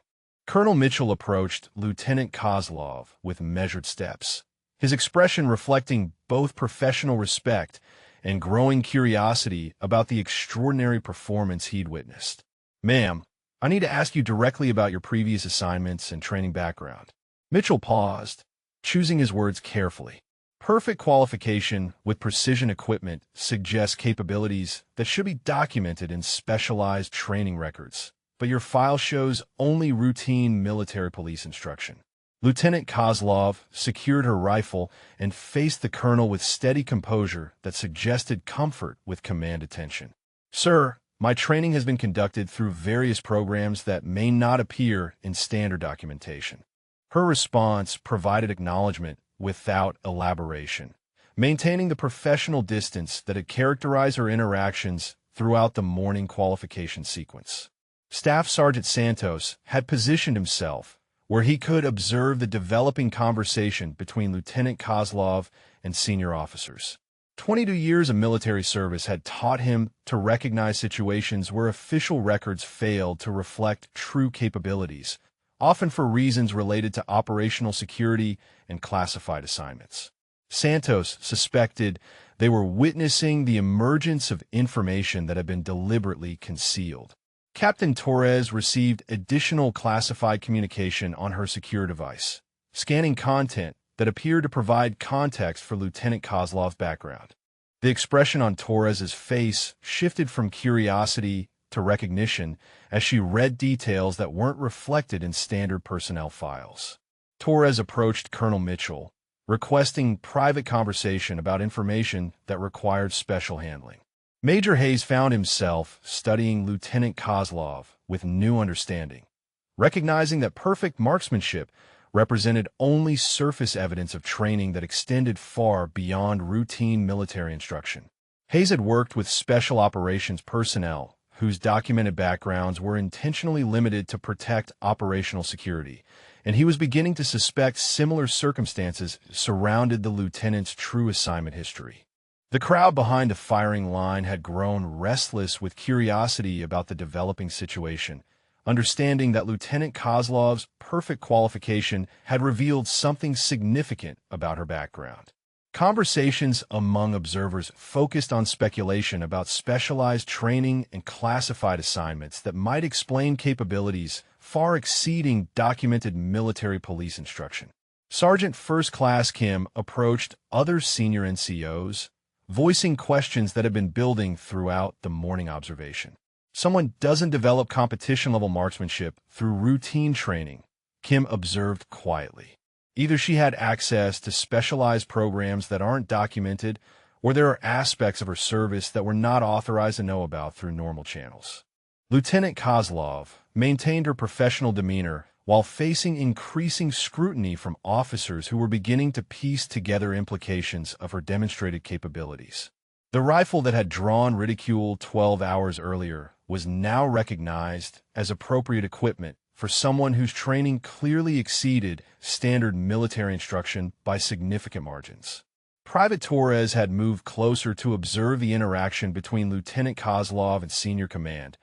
Colonel Mitchell approached Lieutenant Kozlov with measured steps, his expression reflecting both professional respect and growing curiosity about the extraordinary performance he'd witnessed. "Ma'am, I need to ask you directly about your previous assignments and training background." Mitchell paused, choosing his words carefully. Perfect qualification with precision equipment suggests capabilities that should be documented in specialized training records, but your file shows only routine military police instruction. Lieutenant Kozlov secured her rifle and faced the colonel with steady composure that suggested comfort with command attention. "Sir, my training has been conducted through various programs that may not appear in standard documentation." Her response provided acknowledgement without elaboration, maintaining the professional distance that had characterized her interactions throughout the morning qualification sequence. Staff Sergeant Santos had positioned himself where he could observe the developing conversation between Lieutenant Kozlov and senior officers. 22 years of military service had taught him to recognize situations where official records failed to reflect true capabilities, often for reasons related to operational security and classified assignments. Santos suspected they were witnessing the emergence of information that had been deliberately concealed. Captain Torres received additional classified communication on her secure device, scanning content that appeared to provide context for Lieutenant Kozlov's background. The expression on Torres's face shifted from curiosity to recognition as she read details that weren't reflected in standard personnel files. Torres approached Colonel Mitchell, requesting private conversation about information that required special handling. Major Hayes found himself studying Lieutenant Kozlov with new understanding, recognizing that perfect marksmanship represented only surface evidence of training that extended far beyond routine military instruction. Hayes had worked with special operations personnel whose documented backgrounds were intentionally limited to protect operational security, and he was beginning to suspect similar circumstances surrounded the lieutenant's true assignment history. The crowd behind the firing line had grown restless with curiosity about the developing situation, understanding that Lieutenant Kozlov's perfect qualification had revealed something significant about her background. Conversations among observers focused on speculation about specialized training and classified assignments that might explain capabilities far exceeding documented military police instruction. Sergeant First Class Kim approached other senior NCOs, voicing questions that had been building throughout the morning observation. Someone doesn't develop competition-level marksmanship through routine training, Kim observed quietly. Either she had access to specialized programs that aren't documented, or there are aspects of her service that we're not authorized to know about through normal channels. Lieutenant Kozlov maintained her professional demeanor while facing increasing scrutiny from officers who were beginning to piece together implications of her demonstrated capabilities. The rifle that had drawn ridicule 12 hours earlier was now recognized as appropriate equipment for someone whose training clearly exceeded standard military instruction by significant margins. Private Torres had moved closer to observe the interaction between Lieutenant Kozlov and senior command,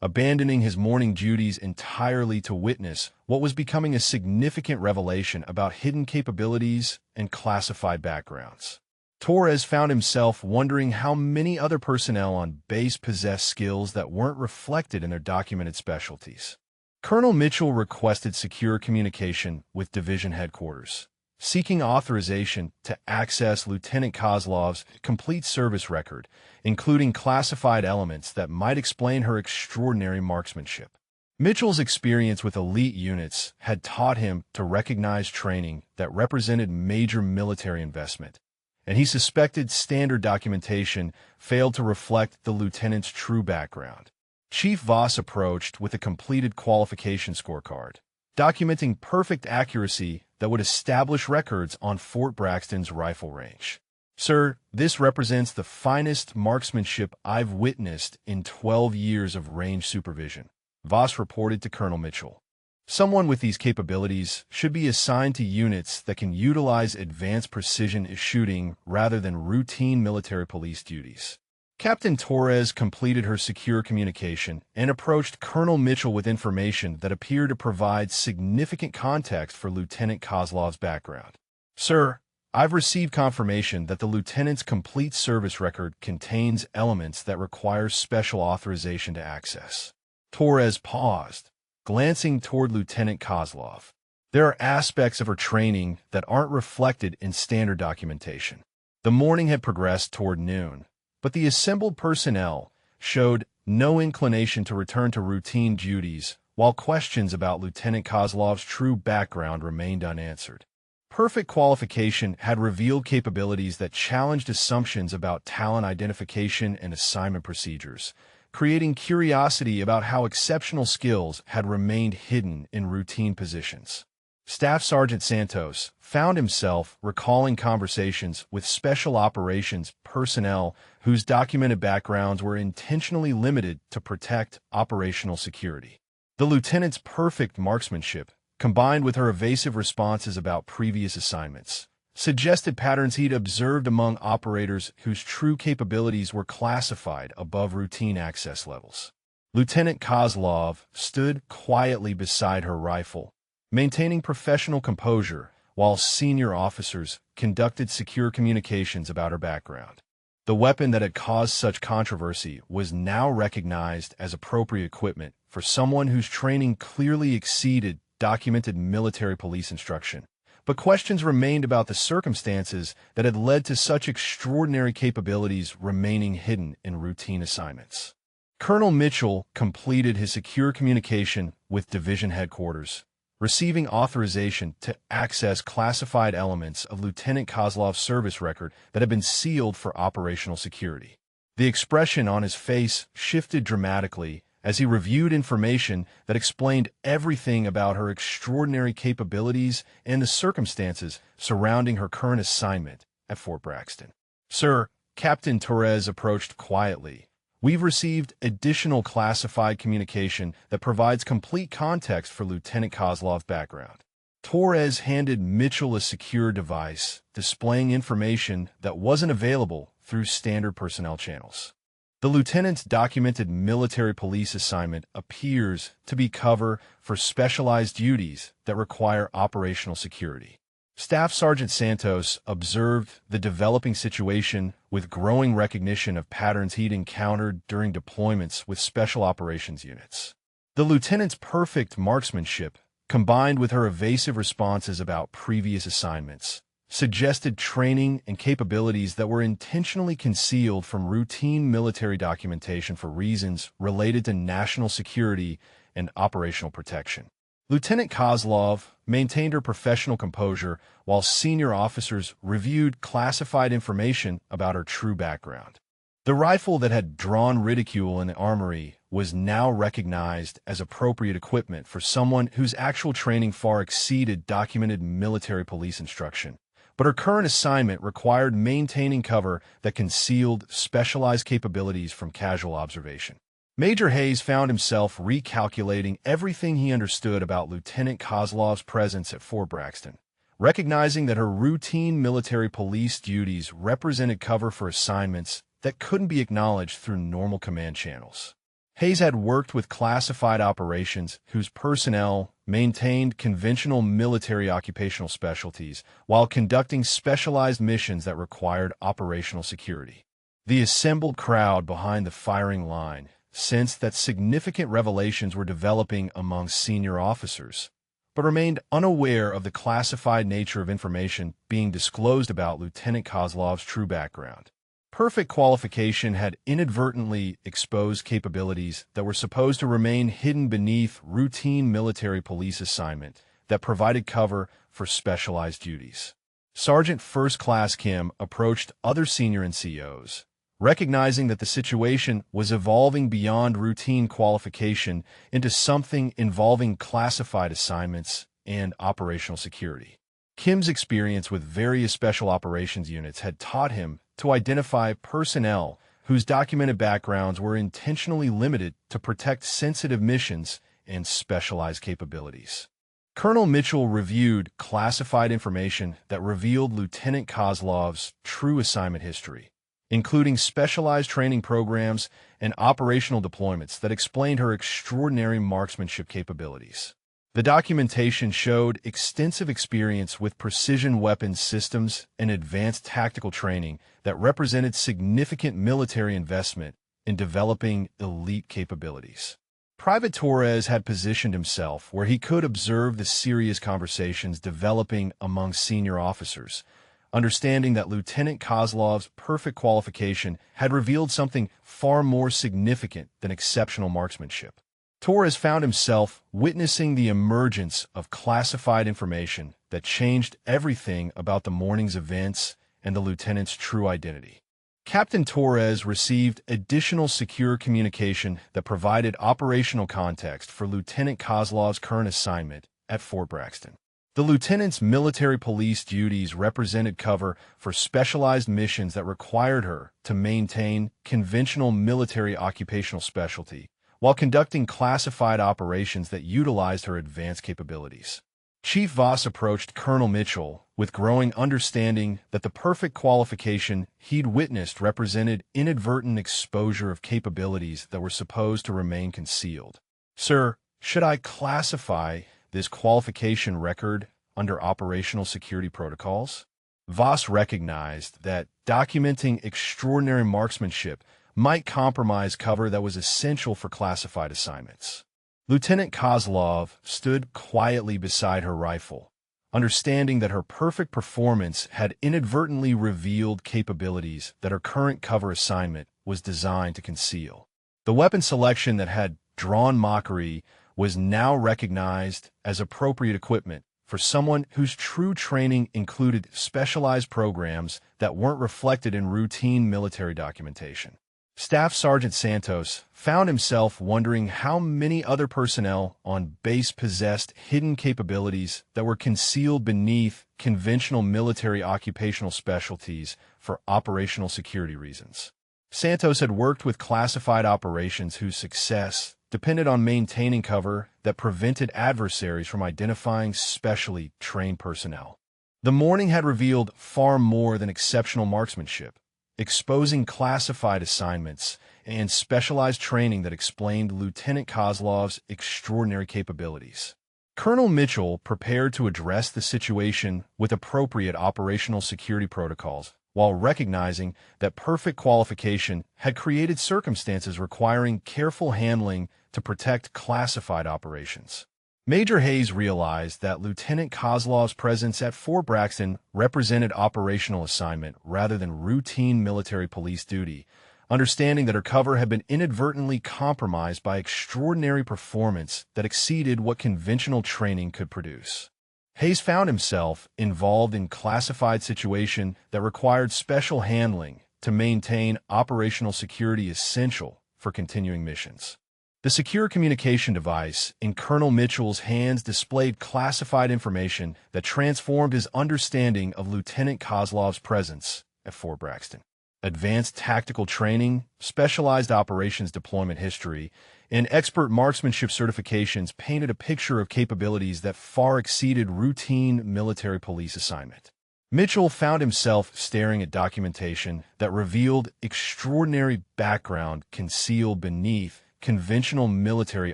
abandoning his morning duties entirely to witness what was becoming a significant revelation about hidden capabilities and classified backgrounds. Torres found himself wondering how many other personnel on base possessed skills that weren't reflected in their documented specialties. Colonel Mitchell requested secure communication with division headquarters, seeking authorization to access Lieutenant Kozlov's complete service record, including classified elements that might explain her extraordinary marksmanship. Mitchell's experience with elite units had taught him to recognize training that represented major military investment, and he suspected standard documentation failed to reflect the lieutenant's true background. Chief Voss approached with a completed qualification scorecard, documenting perfect accuracy that would establish records on Fort Braxton's rifle range. "Sir, this represents the finest marksmanship I've witnessed in 12 years of range supervision," Voss reported to Colonel Mitchell. "Someone with these capabilities should be assigned to units that can utilize advanced precision shooting rather than routine military police duties." Captain Torres completed her secure communication and approached Colonel Mitchell with information that appeared to provide significant context for Lieutenant Kozlov's background. "Sir, I've received confirmation that the lieutenant's complete service record contains elements that require special authorization to access." Torres paused, glancing toward Lieutenant Kozlov. "There are aspects of her training that aren't reflected in standard documentation." The morning had progressed toward noon, but the assembled personnel showed no inclination to return to routine duties, while questions about Lieutenant Kozlov's true background remained unanswered. Perfect qualification had revealed capabilities that challenged assumptions about talent identification and assignment procedures, creating curiosity about how exceptional skills had remained hidden in routine positions. Staff Sergeant Santos found himself recalling conversations with special operations personnel whose documented backgrounds were intentionally limited to protect operational security. The lieutenant's perfect marksmanship, combined with her evasive responses about previous assignments, suggested patterns he'd observed among operators whose true capabilities were classified above routine access levels. Lieutenant Kozlov stood quietly beside her rifle, maintaining professional composure while senior officers conducted secure communications about her background. The weapon that had caused such controversy was now recognized as appropriate equipment for someone whose training clearly exceeded documented military police instruction. But questions remained about the circumstances that had led to such extraordinary capabilities remaining hidden in routine assignments. Colonel Mitchell completed his secure communication with division headquarters, receiving authorization to access classified elements of Lieutenant Kozlov's service record that had been sealed for operational security. The expression on his face shifted dramatically as he reviewed information that explained everything about her extraordinary capabilities and the circumstances surrounding her current assignment at Fort Braxton. "Sir," Captain Torres approached quietly, "we've received additional classified communication that provides complete context for Lieutenant Kozlov's background." Torres handed Mitchell a secure device displaying information that wasn't available through standard personnel channels. The lieutenant's documented military police assignment appears to be cover for specialized duties that require operational security. Staff Sergeant Santos observed the developing situation with growing recognition of patterns he'd encountered during deployments with special operations units. The lieutenant's perfect marksmanship, combined with her evasive responses about previous assignments, suggested training and capabilities that were intentionally concealed from routine military documentation for reasons related to national security and operational protection. Lieutenant Kozlov maintained her professional composure while senior officers reviewed classified information about her true background. The rifle that had drawn ridicule in the armory was now recognized as appropriate equipment for someone whose actual training far exceeded documented military police instruction. But her current assignment required maintaining cover that concealed specialized capabilities from casual observation. Major Hayes found himself recalculating everything he understood about Lieutenant Kozlov's presence at Fort Braxton, recognizing that her routine military police duties represented cover for assignments that couldn't be acknowledged through normal command channels. Hayes had worked with classified operations whose personnel maintained conventional military occupational specialties while conducting specialized missions that required operational security. The assembled crowd behind the firing line sensed that significant revelations were developing among senior officers, but remained unaware of the classified nature of information being disclosed about Lieutenant Kozlov's true background. Perfect qualification had inadvertently exposed capabilities that were supposed to remain hidden beneath routine military police assignment that provided cover for specialized duties. Sergeant First Class Kim approached other senior NCOs, recognizing that the situation was evolving beyond routine qualification into something involving classified assignments and operational security. Kim's experience with various special operations units had taught him to identify personnel whose documented backgrounds were intentionally limited to protect sensitive missions and specialized capabilities. Colonel Mitchell reviewed classified information that revealed Lieutenant Kozlov's true assignment history, including specialized training programs and operational deployments that explained her extraordinary marksmanship capabilities. The documentation showed extensive experience with precision weapons systems and advanced tactical training that represented significant military investment in developing elite capabilities. Private Torres had positioned himself where he could observe the serious conversations developing among senior officers, understanding that Lieutenant Kozlov's perfect qualification had revealed something far more significant than exceptional marksmanship. Torres found himself witnessing the emergence of classified information that changed everything about the morning's events and the lieutenant's true identity. Captain Torres received additional secure communication that provided operational context for Lieutenant Kozlov's current assignment at Fort Braxton. The lieutenant's military police duties represented cover for specialized missions that required her to maintain conventional military occupational specialty while conducting classified operations that utilized her advanced capabilities. Chief Voss approached Colonel Mitchell with growing understanding that the perfect qualification he'd witnessed represented inadvertent exposure of capabilities that were supposed to remain concealed. "Sir, should I classify this qualification record under operational security protocols?" Voss recognized that documenting extraordinary marksmanship might compromise cover that was essential for classified assignments. Lieutenant Kozlov stood quietly beside her rifle, understanding that her perfect performance had inadvertently revealed capabilities that her current cover assignment was designed to conceal. The weapon selection that had drawn mockery was now recognized as appropriate equipment for someone whose true training included specialized programs that weren't reflected in routine military documentation. Staff Sergeant Santos found himself wondering how many other personnel on base possessed hidden capabilities that were concealed beneath conventional military occupational specialties for operational security reasons. Santos had worked with classified operations whose success depended on maintaining cover that prevented adversaries from identifying specially trained personnel. The morning had revealed far more than exceptional marksmanship, exposing classified assignments and specialized training that explained Lieutenant Kozlov's extraordinary capabilities. Colonel Mitchell prepared to address the situation with appropriate operational security protocols, while recognizing that perfect qualification had created circumstances requiring careful handling to protect classified operations. Major Hayes realized that Lieutenant Kozlov's presence at Fort Braxton represented operational assignment rather than routine military police duty, understanding that her cover had been inadvertently compromised by extraordinary performance that exceeded what conventional training could produce. Hayes found himself involved in classified situation that required special handling to maintain operational security essential for continuing missions. The secure communication device in Colonel Mitchell's hands displayed classified information that transformed his understanding of Lieutenant Kozlov's presence at Fort Braxton. Advanced tactical training, specialized operations deployment history, and expert marksmanship certifications painted a picture of capabilities that far exceeded routine military police assignment. Mitchell found himself staring at documentation that revealed extraordinary background concealed beneath conventional military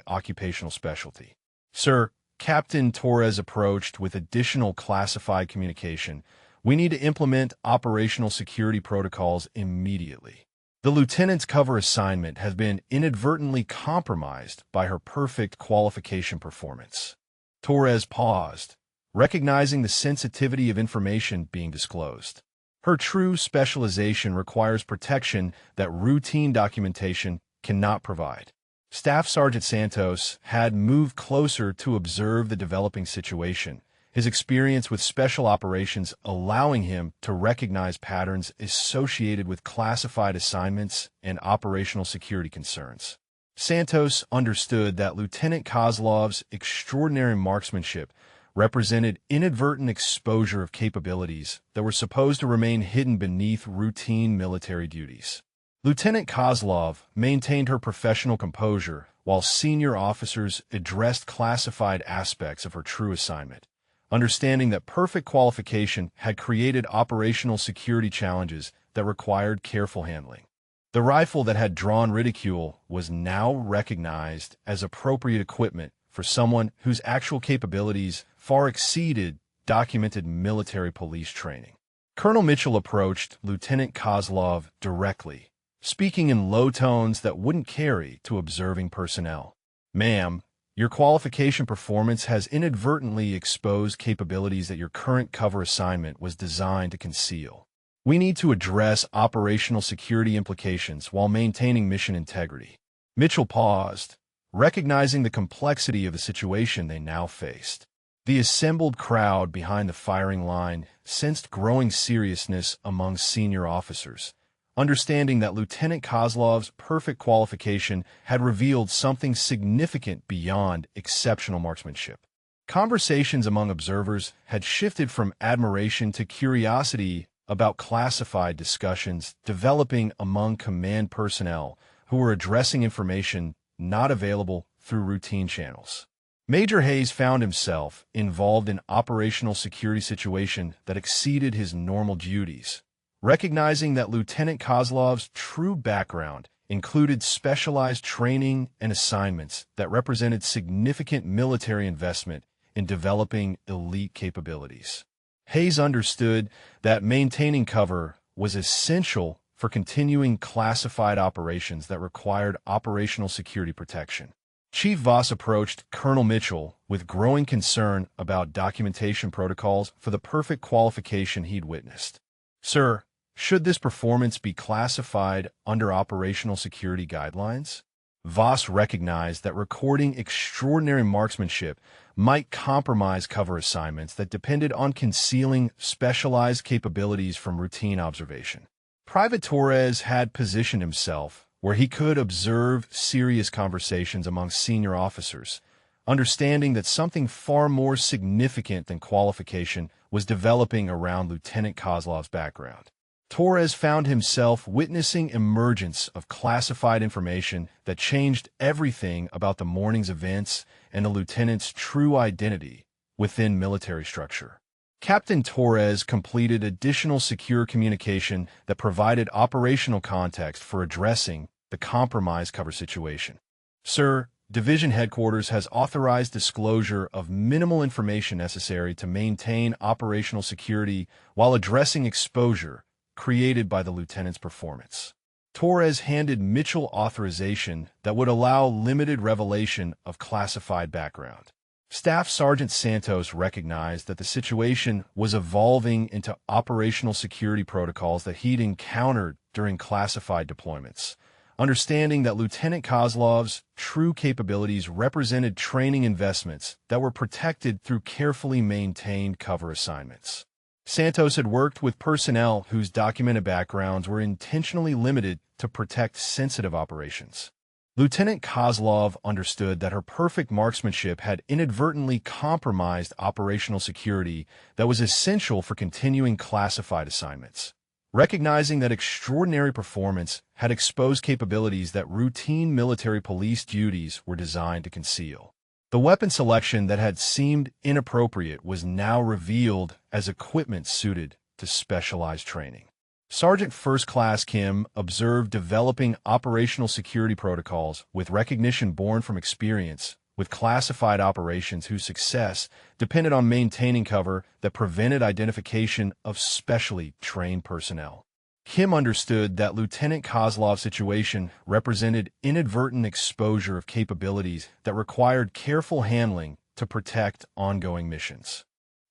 occupational specialty. "Sir," Captain Torres approached with additional classified communication, "we need to implement operational security protocols immediately. The lieutenant's cover assignment has been inadvertently compromised by her perfect qualification performance." Torres paused, recognizing the sensitivity of information being disclosed. Her true specialization requires protection that routine documentation cannot provide. Staff Sergeant Santos had moved closer to observe the developing situation, his experience with special operations allowing him to recognize patterns associated with classified assignments and operational security concerns. Santos understood that Lieutenant Kozlov's extraordinary marksmanship represented inadvertent exposure of capabilities that were supposed to remain hidden beneath routine military duties. Lieutenant Kozlov maintained her professional composure while senior officers addressed classified aspects of her true assignment, understanding that perfect qualification had created operational security challenges that required careful handling. The rifle that had drawn ridicule was now recognized as appropriate equipment for someone whose actual capabilities far exceeded documented military police training. Colonel Mitchell approached Lieutenant Kozlov directly, speaking in low tones that wouldn't carry to observing personnel. "Ma'am, your qualification performance has inadvertently exposed capabilities that your current cover assignment was designed to conceal. We need to address operational security implications while maintaining mission integrity." Mitchell paused, recognizing the complexity of the situation they now faced. The assembled crowd behind the firing line sensed growing seriousness among senior officers, understanding that Lieutenant Kozlov's perfect qualification had revealed something significant beyond exceptional marksmanship. Conversations among observers had shifted from admiration to curiosity about classified discussions developing among command personnel who were addressing information not available through routine channels. Major Hayes found himself involved in operational security situation that exceeded his normal duties, recognizing that Lieutenant Kozlov's true background included specialized training and assignments that represented significant military investment in developing elite capabilities. Hayes understood that maintaining cover was essential for continuing classified operations that required operational security protection. Chief Voss approached Colonel Mitchell with growing concern about documentation protocols for the perfect qualification he'd witnessed. "Sir, should this performance be classified under operational security guidelines?" Voss recognized that recording extraordinary marksmanship might compromise cover assignments that depended on concealing specialized capabilities from routine observation. Private Torres had positioned himself where he could observe serious conversations among senior officers, understanding that something far more significant than qualification was developing around Lieutenant Kozlov's background. Torres found himself witnessing emergence of classified information that changed everything about the morning's events and the lieutenant's true identity within military structure. Captain Torres completed additional secure communication that provided operational context for addressing the compromise cover situation. Sir, Division Headquarters has authorized disclosure of minimal information necessary to maintain operational security while addressing exposure created by the lieutenant's performance. Torres handed Mitchell authorization that would allow limited revelation of classified background. Staff Sergeant Santos recognized that the situation was evolving into operational security protocols that he'd encountered during classified deployments, understanding that Lieutenant Kozlov's true capabilities represented training investments that were protected through carefully maintained cover assignments. Santos had worked with personnel whose documented backgrounds were intentionally limited to protect sensitive operations. Lieutenant Kozlov understood that her perfect marksmanship had inadvertently compromised operational security that was essential for continuing classified assignments. Recognizing that extraordinary performance had exposed capabilities that routine military police duties were designed to conceal. The weapon selection that had seemed inappropriate was now revealed as equipment suited to specialized training. Sergeant First Class Kim observed developing operational security protocols with recognition born from experience with classified operations whose success depended on maintaining cover that prevented identification of specially trained personnel. Kim understood that Lieutenant Kozlov's situation represented inadvertent exposure of capabilities that required careful handling to protect ongoing missions.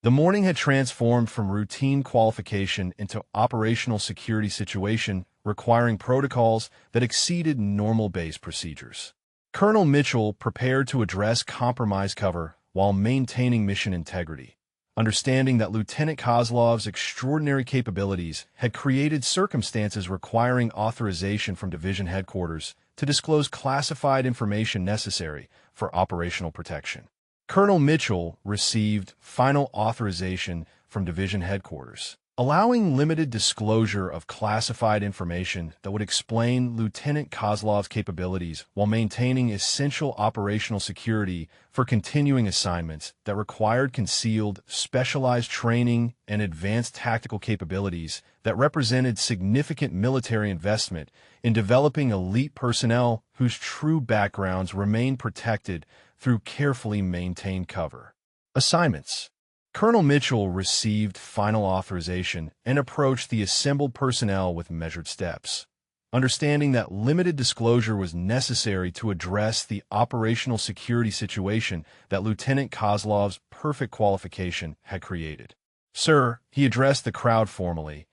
The morning had transformed from routine qualification into operational security situation requiring protocols that exceeded normal base procedures. Colonel Mitchell prepared to address compromise cover while maintaining mission integrity, understanding that Lieutenant Kozlov's extraordinary capabilities had created circumstances requiring authorization from Division Headquarters to disclose classified information necessary for operational protection. Colonel Mitchell received final authorization from Division Headquarters, allowing limited disclosure of classified information that would explain Lieutenant Kozlov's capabilities while maintaining essential operational security for continuing assignments that required concealed, specialized training and advanced tactical capabilities that represented significant military investment in developing elite personnel whose true backgrounds remain protected through carefully maintained cover. Assignments. Colonel Mitchell received final authorization and approached the assembled personnel with measured steps, understanding that limited disclosure was necessary to address the operational security situation that Lieutenant Kozlov's perfect qualification had created. Sir, he addressed the crowd formally,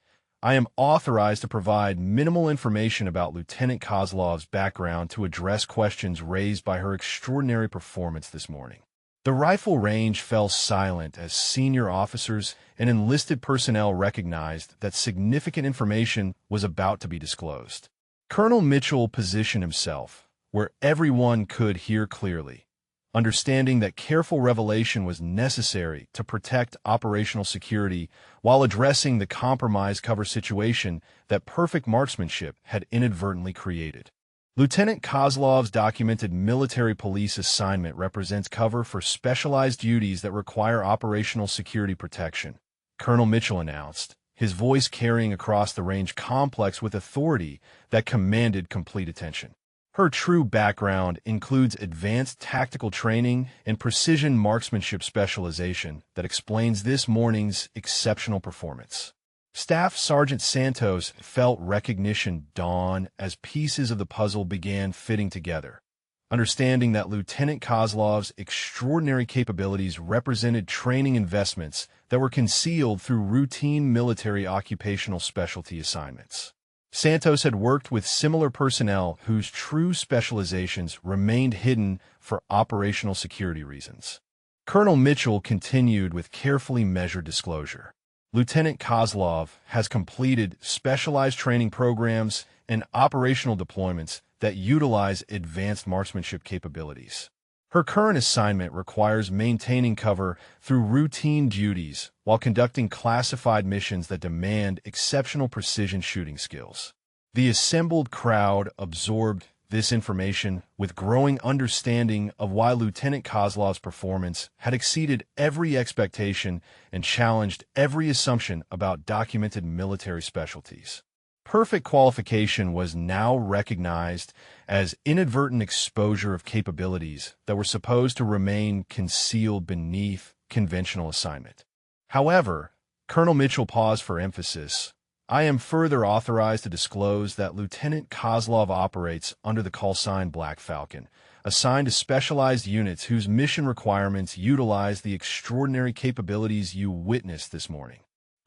I am authorized to provide minimal information about Lieutenant Kozlov's background to address questions raised by her extraordinary performance this morning. The rifle range fell silent as senior officers and enlisted personnel recognized that significant information was about to be disclosed. Colonel Mitchell positioned himself where everyone could hear clearly, understanding that careful revelation was necessary to protect operational security while addressing the compromise cover situation that perfect marksmanship had inadvertently created. Lieutenant Kozlov's documented military police assignment represents cover for specialized duties that require operational security protection, Colonel Mitchell announced, his voice carrying across the range complex with authority that commanded complete attention. Her true background includes advanced tactical training and precision marksmanship specialization that explains this morning's exceptional performance. Staff Sergeant Santos felt recognition dawn as pieces of the puzzle began fitting together, understanding that Lieutenant Kozlov's extraordinary capabilities represented training investments that were concealed through routine military occupational specialty assignments. Santos had worked with similar personnel whose true specializations remained hidden for operational security reasons. Colonel Mitchell continued with carefully measured disclosure. Lieutenant Kozlov has completed specialized training programs and operational deployments that utilize advanced marksmanship capabilities. Her current assignment requires maintaining cover through routine duties while conducting classified missions that demand exceptional precision shooting skills. The assembled crowd absorbed this information with growing understanding of why Lieutenant Kozlov's performance had exceeded every expectation and challenged every assumption about documented military specialties. Perfect qualification was now recognized as inadvertent exposure of capabilities that were supposed to remain concealed beneath conventional assignment. However, Colonel Mitchell paused for emphasis. I am further authorized to disclose that Lieutenant Kozlov operates under the Callsign Black Falcon, assigned to specialized units whose mission requirements utilize the extraordinary capabilities you witnessed this morning.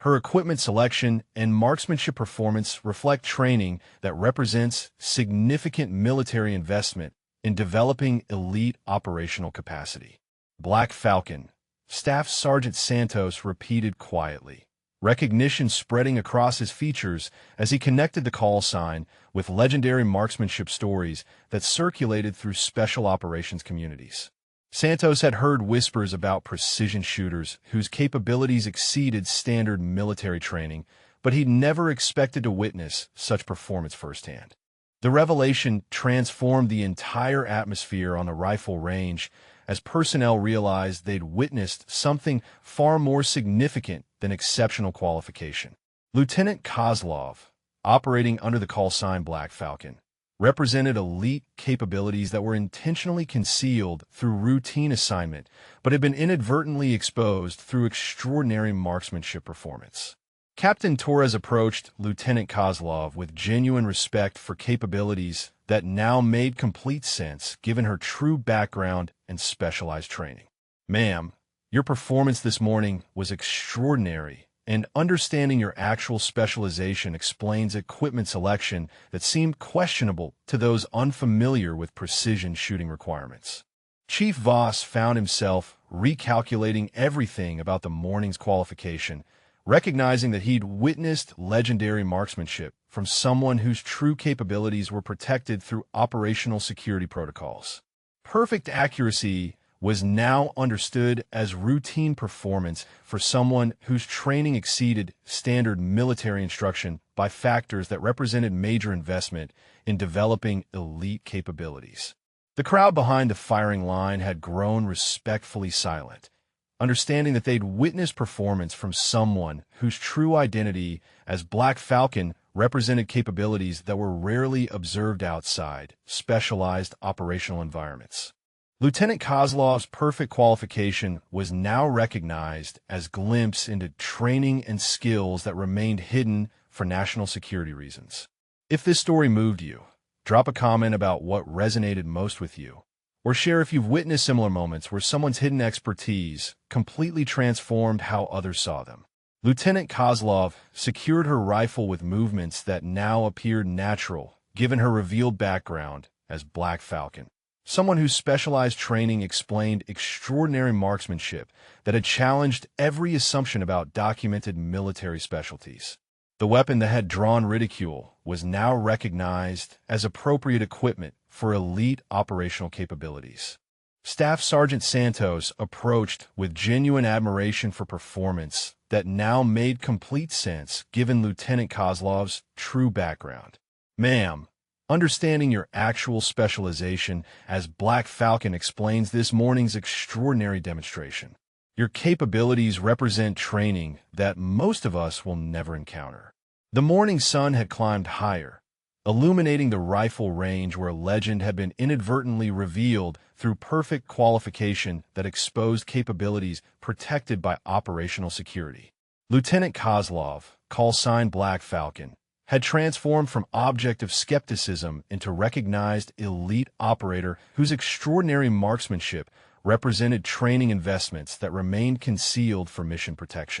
Her equipment selection and marksmanship performance reflect training that represents significant military investment in developing elite operational capacity. Black Falcon, Staff Sergeant Santos repeated quietly, recognition spreading across his features as he connected the call sign with legendary marksmanship stories that circulated through special operations communities. Santos had heard whispers about precision shooters whose capabilities exceeded standard military training, but he'd never expected to witness such performance firsthand. The revelation transformed the entire atmosphere on the rifle range as personnel realized they'd witnessed something far more significant than exceptional qualification. Lieutenant Kozlov, operating under the call sign Black Falcon, represented elite capabilities that were intentionally concealed through routine assignment, but had been inadvertently exposed through extraordinary marksmanship performance. Captain Torres approached Lieutenant Kozlov with genuine respect for capabilities that now made complete sense given her true background and specialized training. Ma'am, your performance this morning was extraordinary, and understanding your actual specialization explains equipment selection that seemed questionable to those unfamiliar with precision shooting requirements. Chief Voss found himself recalculating everything about the morning's qualification, recognizing that he'd witnessed legendary marksmanship from someone whose true capabilities were protected through operational security protocols. Perfect accuracy was now understood as routine performance for someone whose training exceeded standard military instruction by factors that represented major investment in developing elite capabilities. The crowd behind the firing line had grown respectfully silent, understanding that they'd witnessed performance from someone whose true identity as Black Falcon represented capabilities that were rarely observed outside specialized operational environments. Lieutenant Kozlov's perfect qualification was now recognized as a glimpse into training and skills that remained hidden for national security reasons. If this story moved you, drop a comment about what resonated most with you, or share if you've witnessed similar moments where someone's hidden expertise completely transformed how others saw them. Lieutenant Kozlov secured her rifle with movements that now appeared natural, given her revealed background as Black Falcon. Someone whose specialized training explained extraordinary marksmanship that had challenged every assumption about documented military specialties. The weapon that had drawn ridicule was now recognized as appropriate equipment for elite operational capabilities. Staff Sergeant Santos approached with genuine admiration for performance that now made complete sense given Lieutenant Kozlov's true background. Ma'am, understanding your actual specialization as Black Falcon explains this morning's extraordinary demonstration. Your capabilities represent training that most of us will never encounter. The morning sun had climbed higher, illuminating the rifle range where legend had been inadvertently revealed through perfect qualification that exposed capabilities protected by operational security. Lieutenant Kozlov, Callsign Black Falcon, had transformed from object of skepticism into recognized elite operator whose extraordinary marksmanship represented training investments that remained concealed for mission protection.